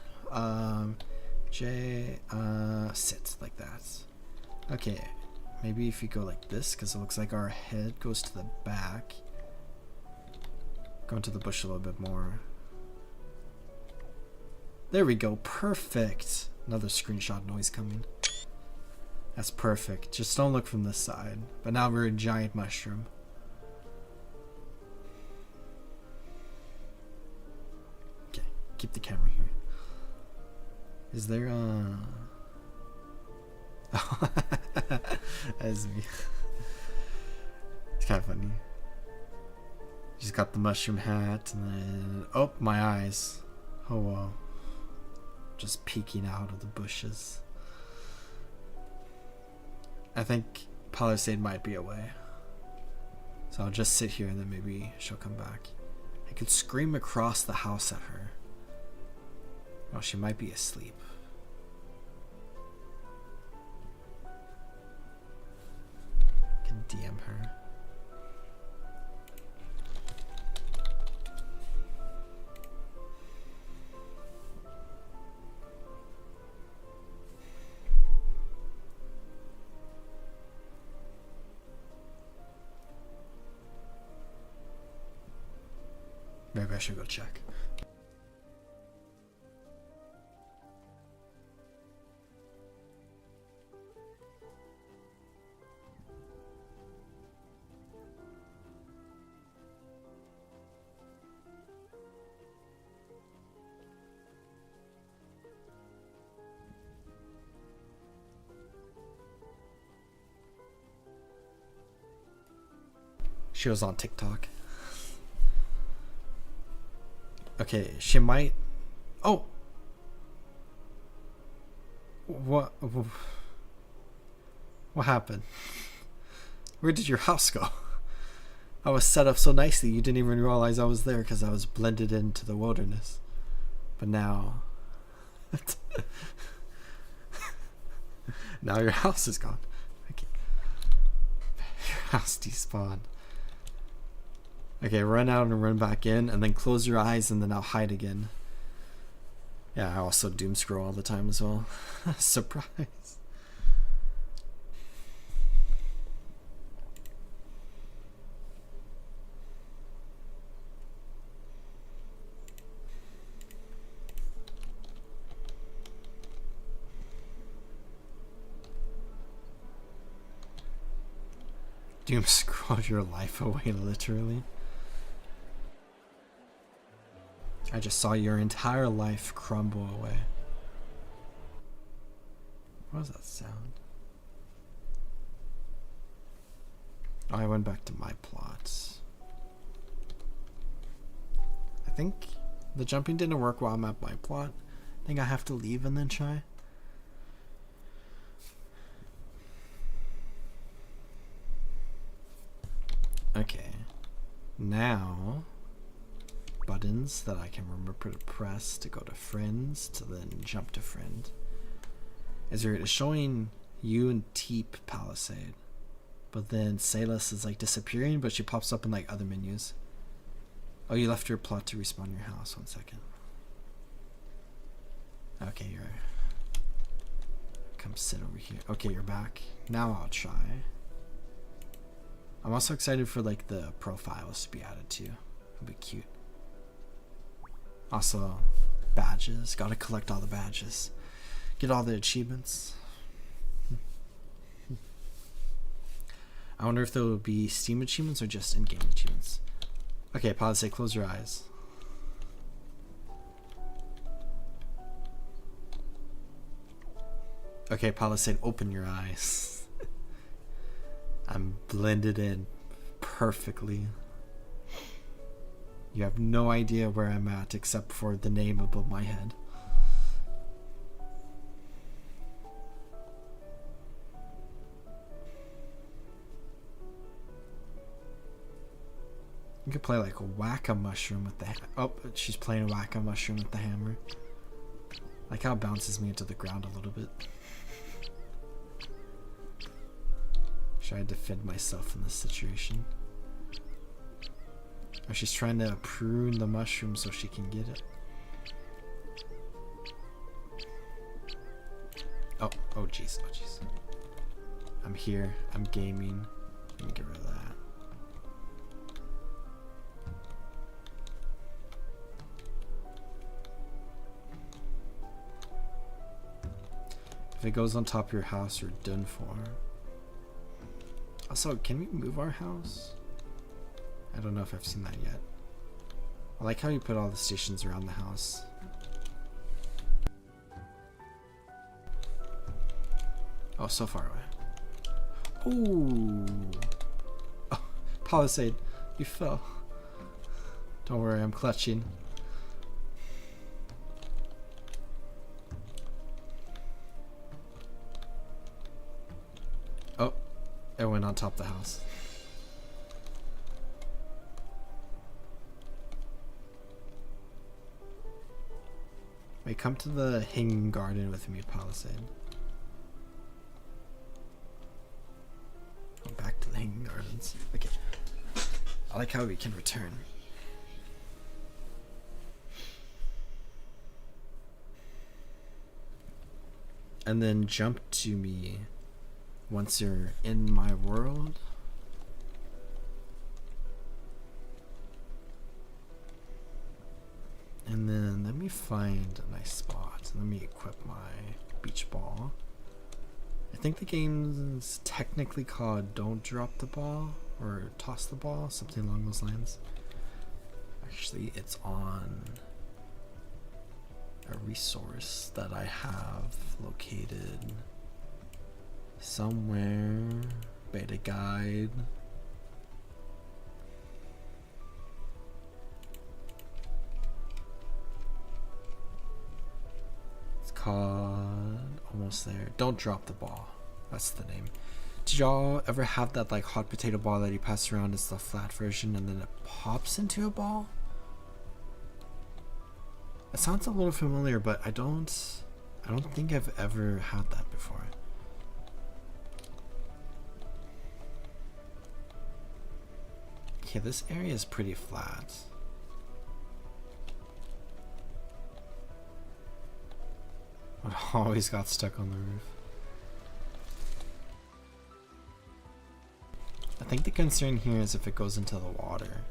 Sit like that. Okay, maybe if you go like this, because it looks like our head goes to the back. Go into the bush a little bit more. There we go, perfect. Another screenshot noise coming. That's perfect. Just don't look from this side. But now we're a giant mushroom. Okay, keep the camera here. Is there a... That's me. It's kind of funny. She's got the mushroom hat and then... Oh, my eyes. Oh, wow. Just peeking out of the bushes. I think Palisade might be away. So I'll just sit here and then maybe she'll come back. I could scream across the house at her. Well, she might be asleep. I can DM her. Maybe I should go check. She was on TikTok. Okay, she might... Oh! What happened? Where did your house go? I was set up so nicely you didn't even realize I was there because I was blended into the wilderness. But now... Now your house is gone. Okay. Your house despawned. Okay, run out and run back in, and then close your eyes, and then I'll hide again. Yeah, I also doom scroll all the time as well. Surprise. Doom scroll your life away, literally. I just saw your entire life crumble away. What was that sound? Oh, I went back to my plots. I think the jumping didn't work while I'm at my plot. I think I have to leave and then try. Okay. Now, buttons that I can remember to press to go to friends to then jump to friend. It's showing you and Teep Palisade, but then Salis is like disappearing, but she pops up in like other menus. Oh, you left your plot to respawn your house. 1 second. Okay, you're. Come sit over here. Okay, you're back. Now I'll try. I'm also excited for like the profiles to be added too. It'll be cute. Also, badges. Gotta collect all the badges. Get all the achievements. I wonder if there will be Steam achievements or just in-game achievements. Okay, Palisade, close your eyes. Okay, Palisade, open your eyes. I'm blended in perfectly. You have no idea where I'm at except for the name above my head. You could play like a whack-a-mushroom with the oh, she's playing whack-a-mushroom with the hammer. Like how it bounces me into the ground a little bit. Should I defend myself in this situation? Or she's trying to prune the mushroom so she can get it. Oh jeez, oh jeez. I'm here, I'm gaming. Let me get rid of that. If it goes on top of your house, you're done for. Also, can we move our house? I don't know if I've seen that yet. I like how you put all the stations around the house. Oh, so far away. Ooh. Oh, Palisade, you fell. Don't worry, I'm clutching. Oh, it went on top of the house. Wait, come to the hanging garden with me, Palisade. Go back to the hanging gardens. Okay. I like how we can return. And then jump to me once you're in my world. And then let me find a nice spot. Let me equip my beach ball. I think the game is technically called Don't Drop the Ball or Toss the Ball, something along those lines. Actually, it's on a resource that I have located somewhere. Beta guide. It's called, almost there, Don't Drop the Ball. That's the name. Did y'all ever have that like hot potato ball that you pass around? It's the flat version and then it pops into a ball? It sounds a little familiar, but I don't think I've ever had that before. Okay, this area is pretty flat. It always got stuck on the roof. I think the concern here is if it goes into the water.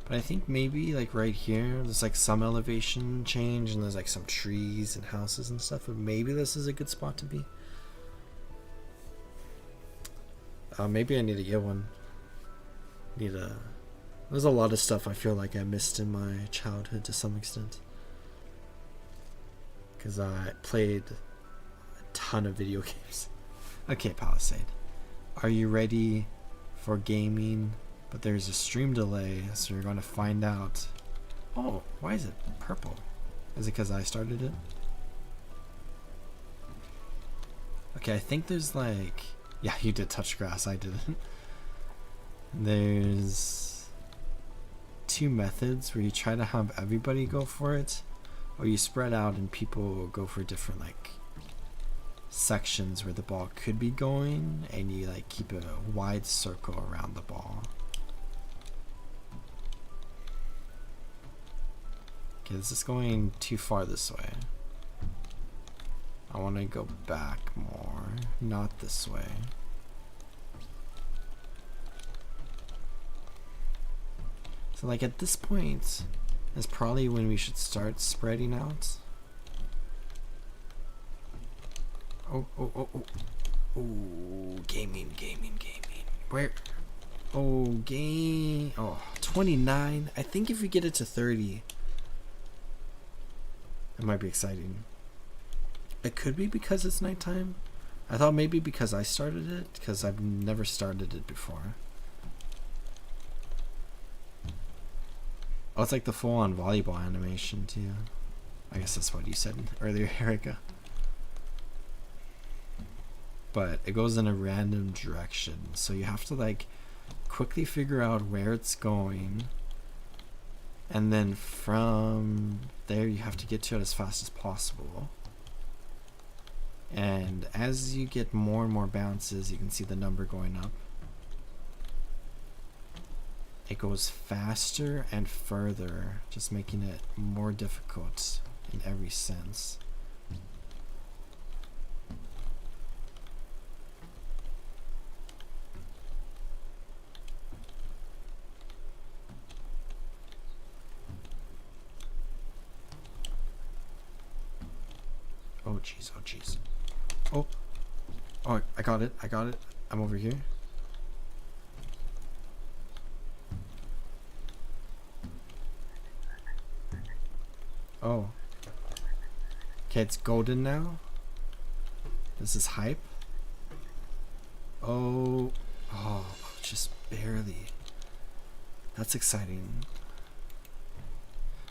But I think maybe like right here, there's like some elevation change and there's like some trees and houses and stuff. But maybe this is a good spot to be. Maybe I need to get one. There's a lot of stuff I feel like I missed in my childhood to some extent. Because I played a ton of video games. Okay, Palisade. Are you ready for gaming? But there's a stream delay, so you're going to find out. Oh, why is it purple? Is it because I started it? Okay, I think there's like... Yeah, you did touch grass, I didn't. There's 2 methods where you try to have everybody go for it, or you spread out and people go for different like sections where the ball could be going, and you like keep a wide circle around the ball. Okay, this is going too far this way. I want to go back more, not this way. So like at this point is probably when we should start spreading out. Oh, gaming. Where? Oh, game. Oh, 29. I think if we get it to 30, it might be exciting. It could be because it's nighttime. I thought maybe because I started it, because I've never started it before. Oh, it's like the full-on volleyball animation too. I guess that's what you said earlier, Erica. But it goes in a random direction, so you have to like quickly figure out where it's going, and then from there you have to get to it as fast as possible. And as you get more and more bounces, you can see the number going up. It goes faster and further, just making it more difficult in every sense. Oh jeez, oh jeez. Oh, I got it. I'm over here. Oh. Okay, it's golden now. This is hype. Oh, just barely. That's exciting.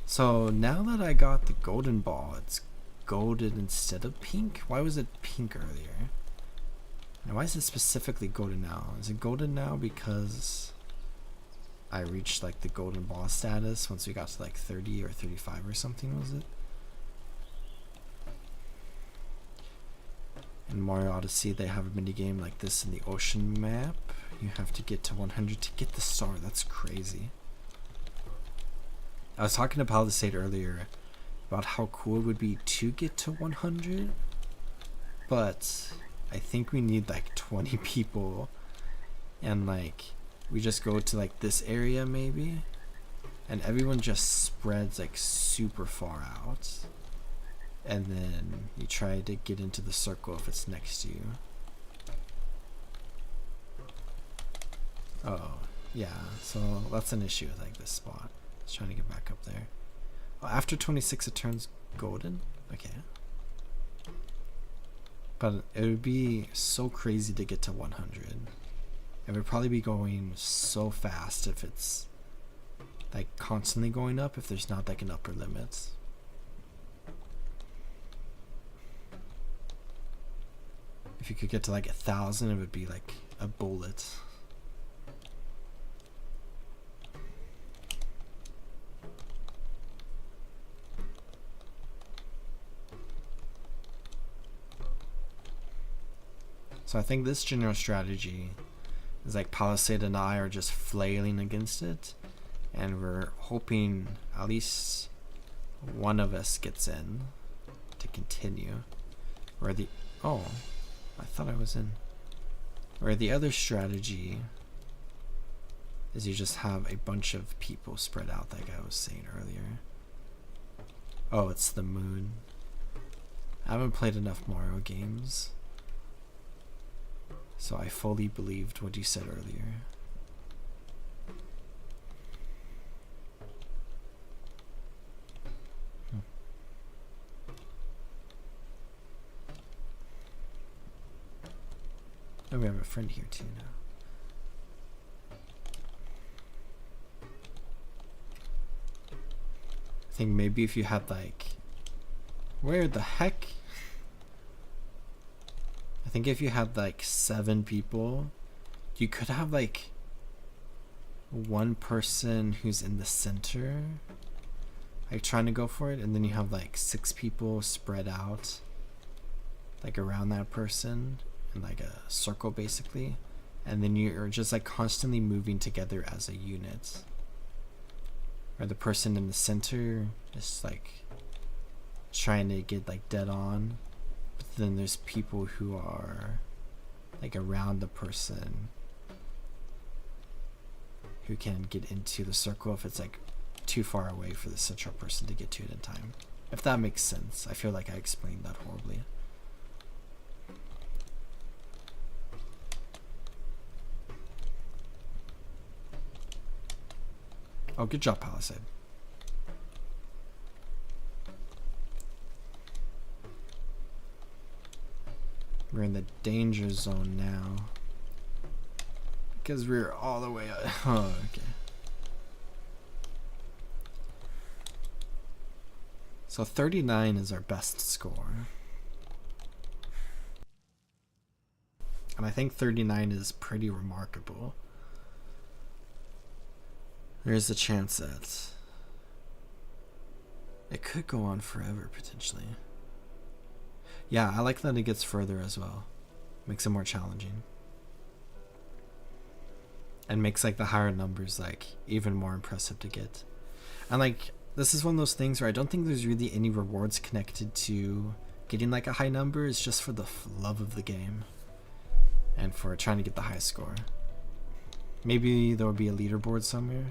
So now that I got the golden ball, it's golden instead of pink. Why was it pink earlier? And why is it specifically golden now? Is it golden now because I reached like the golden ball status once we got to like 30 or 35 or something, was it? In Mario Odyssey they have a mini game like this in the ocean map. You have to get to 100 to get the star. That's crazy. I was talking to Palisade earlier about how cool it would be to get to 100, but I think we need like 20 people, and like we just go to like this area maybe, and everyone just spreads like super far out, and then you try to get into the circle if it's next to you. Oh yeah, so that's an issue with like this spot. It's trying to get back up there. Oh, after 26 it turns golden? Okay. But it would be so crazy to get to 100. It would probably be going so fast if it's like constantly going up, if there's not like an upper limit. If you could get to like 1,000, it would be like a bullet. So I think this general strategy It's like Palisade and I are just flailing against it, and we're hoping at least one of us gets in to continue. Or the oh, I thought I was in. Or the other strategy is you just have a bunch of people spread out, like I was saying earlier. Oh, it's the moon. I haven't played enough Mario games, so I fully believed what you said earlier. Oh, we have a friend here too now. I think maybe if you had like, where the heck? I think if you had like 7 people, you could have like one person who's in the center, like trying to go for it, and then you have like 6 people spread out like around that person in like a circle basically, and then you're just like constantly moving together as a unit. Or the person in the center is like trying to get like dead on, but then there's people who are like around the person who can get into the circle if it's like too far away for the central person to get to it in time. If that makes sense. I feel like I explained that horribly. Oh, good job, Palisade. We're in the danger zone now, because we're all the way up. Oh, okay. So 39 is our best score. And I think 39 is pretty remarkable. There's a chance that it could go on forever, potentially. Yeah, I like that it gets further as well. Makes it more challenging. And makes like the higher numbers like even more impressive to get. And like, this is one of those things where I don't think there's really any rewards connected to getting like a high number. It's just for the love of the game and for trying to get the highest score. Maybe there will be a leaderboard somewhere.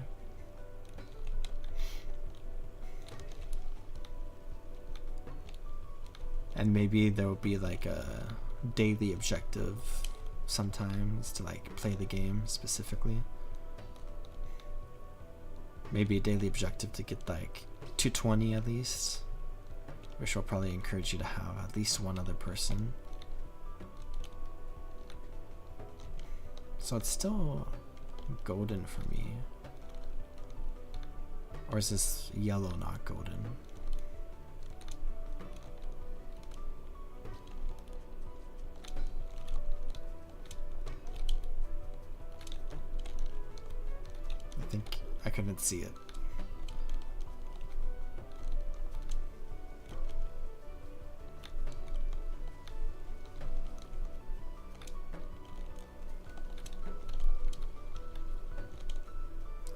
And maybe there will be like a daily objective sometimes to like play the game specifically. Maybe a daily objective to get like 220 at least, which will probably encourage you to have at least one other person. So it's still golden for me. Or is this yellow not golden? I think I couldn't see it.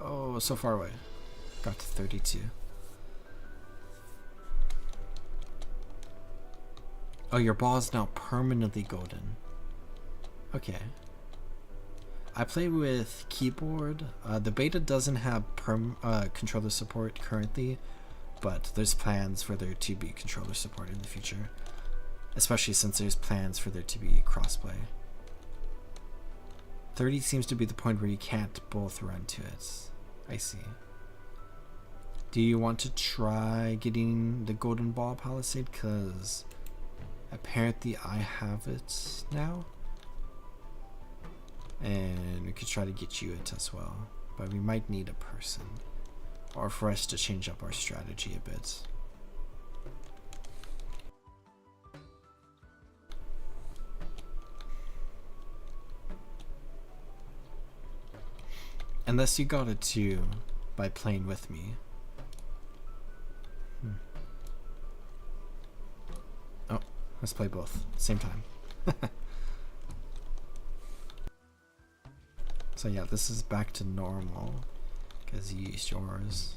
Oh, so far away. Got to 32. Oh, your ball is now permanently golden. Okay. I play with keyboard. The beta doesn't have controller support currently, but there's plans for there to be controller support in the future, especially since there's plans for there to be crossplay. 30 seems to be the point where you can't both run to it. I see. Do you want to try getting the golden ball, Palisade? Because apparently I have it now. And we could try to get you it as well. But we might need a person. Or for us to change up our strategy a bit. Unless you got it too by playing with me. Oh, let's play both. Same time. So yeah, this is back to normal because you used yours.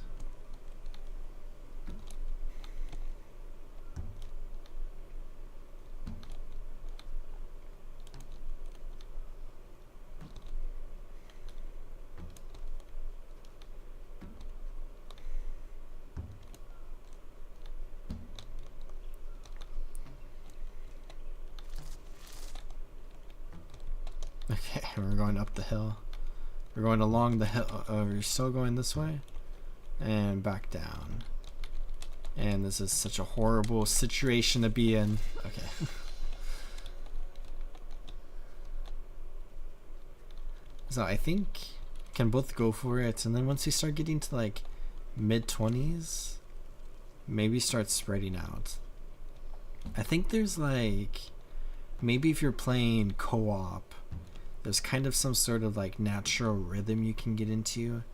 Okay, we're going up the hill. We're going along the hill. We're still going this way. And back down. And this is such a horrible situation to be in. Okay. So I think can both go for it. And then once you start getting to like mid-20s, maybe start spreading out. I think there's like, maybe if you're playing co-op, there's kind of some sort of like natural rhythm you can get into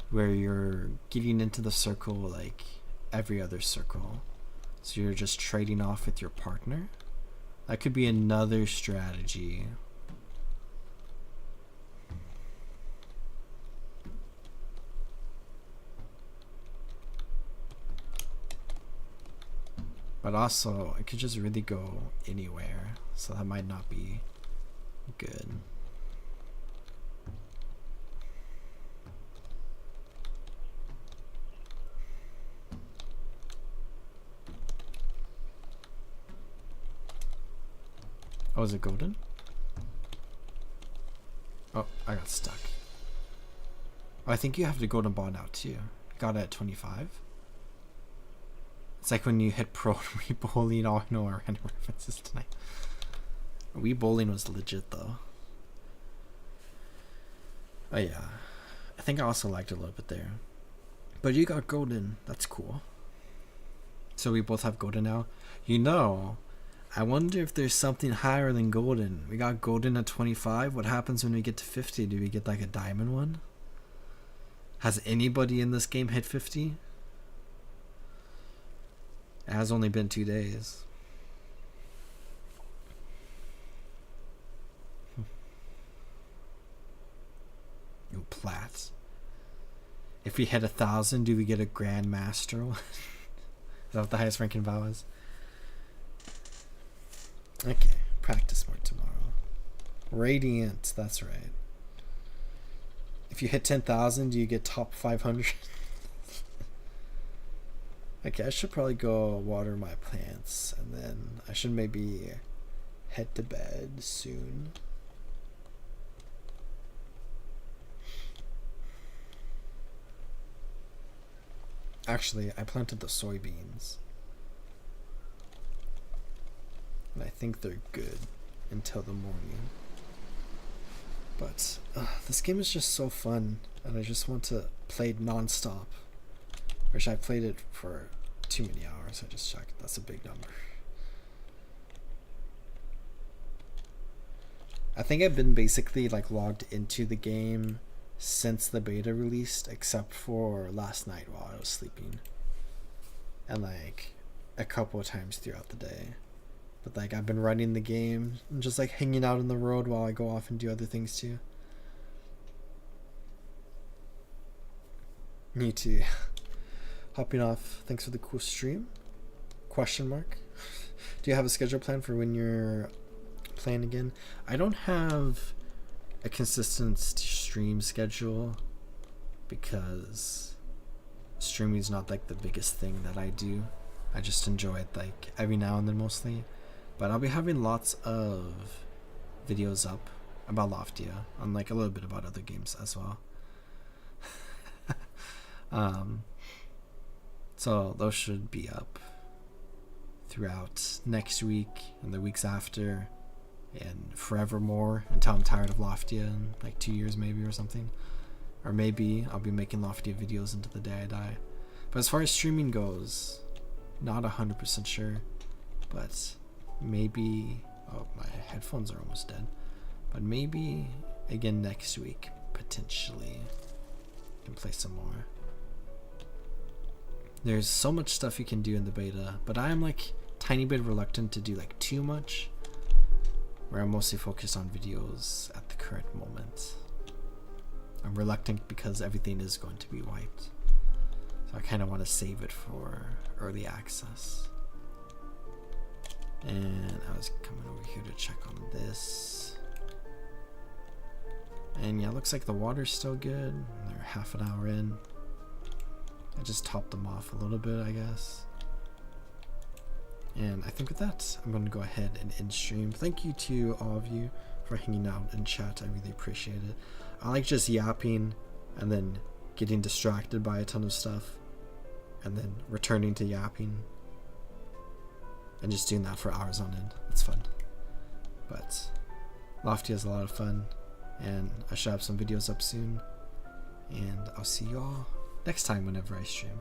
where you're getting into the circle like every other circle. So you're just trading off with your partner. That could be another strategy. But also, it could just really go anywhere. So that might not be good. Oh, is it golden? Oh, I got stuck. Oh, I think you have the golden ball now too. Got it at 25. It's like when you hit pro Wii Bowling. Oh, no, our random references tonight. Wii Bowling was legit though. Oh yeah. I think I also liked it a little bit there. But you got golden. That's cool. So we both have golden now. You know, I wonder if there's something higher than golden. We got golden at 25. What happens when we get to 50? Do we get like a diamond one? Has anybody in this game hit 50? It has only been 2 days. Ooh, plats. If we hit 1,000, do we get a Grandmaster one? Is that what the highest ranking vow is? Okay, practice more tomorrow. Radiant, that's right. If you hit 10,000, do you get top 500? Okay, I should probably go water my plants, and then I should maybe head to bed soon. Actually, I planted the soybeans. And I think they're good until the morning. But this game is just so fun, and I just want to play it non-stop. Wish I played it for too many hours. I just checked. That's a big number. I think I've been basically like logged into the game since the beta released, except for last night while I was sleeping. And like a couple of times throughout the day. But like I've been running the game and just like hanging out in the road while I go off and do other things too. Me too. Hopping off. Thanks for the cool stream. Question mark. Do you have a schedule plan for when you're playing again? I don't have a consistent stream schedule because streaming is not like the biggest thing that I do. I just enjoy it like every now and then mostly. But I'll be having lots of videos up about Loftia and like a little bit about other games as well. So those should be up throughout next week and the weeks after and forevermore until I'm tired of Loftia in like 2 years maybe or something. Or maybe I'll be making Loftia videos until the day I die. But as far as streaming goes, not 100% sure, but maybe, oh, my headphones are almost dead, but maybe again next week potentially can play some more. There's so much stuff you can do in the beta, but I am like tiny bit reluctant to do like too much, where I'm mostly focused on videos at the current moment. reluctant because everything is going to be wiped. So I kind of want to save it for early access. And I was coming over here to check on this. And yeah, looks like the water's still good. They're half an hour in. I just topped them off a little bit, I guess. And I think with that, I'm going to go ahead and end stream. Thank you to all of you for hanging out in chat. I really appreciate it. I like just yapping and then getting distracted by a ton of stuff and then returning to yapping and just doing that for hours on end. It's fun. But Loftia is a lot of fun, and I should have some videos up soon. And I'll see you all next time whenever I stream.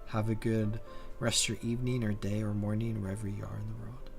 Have a good rest of your evening or day or morning wherever you are in the world.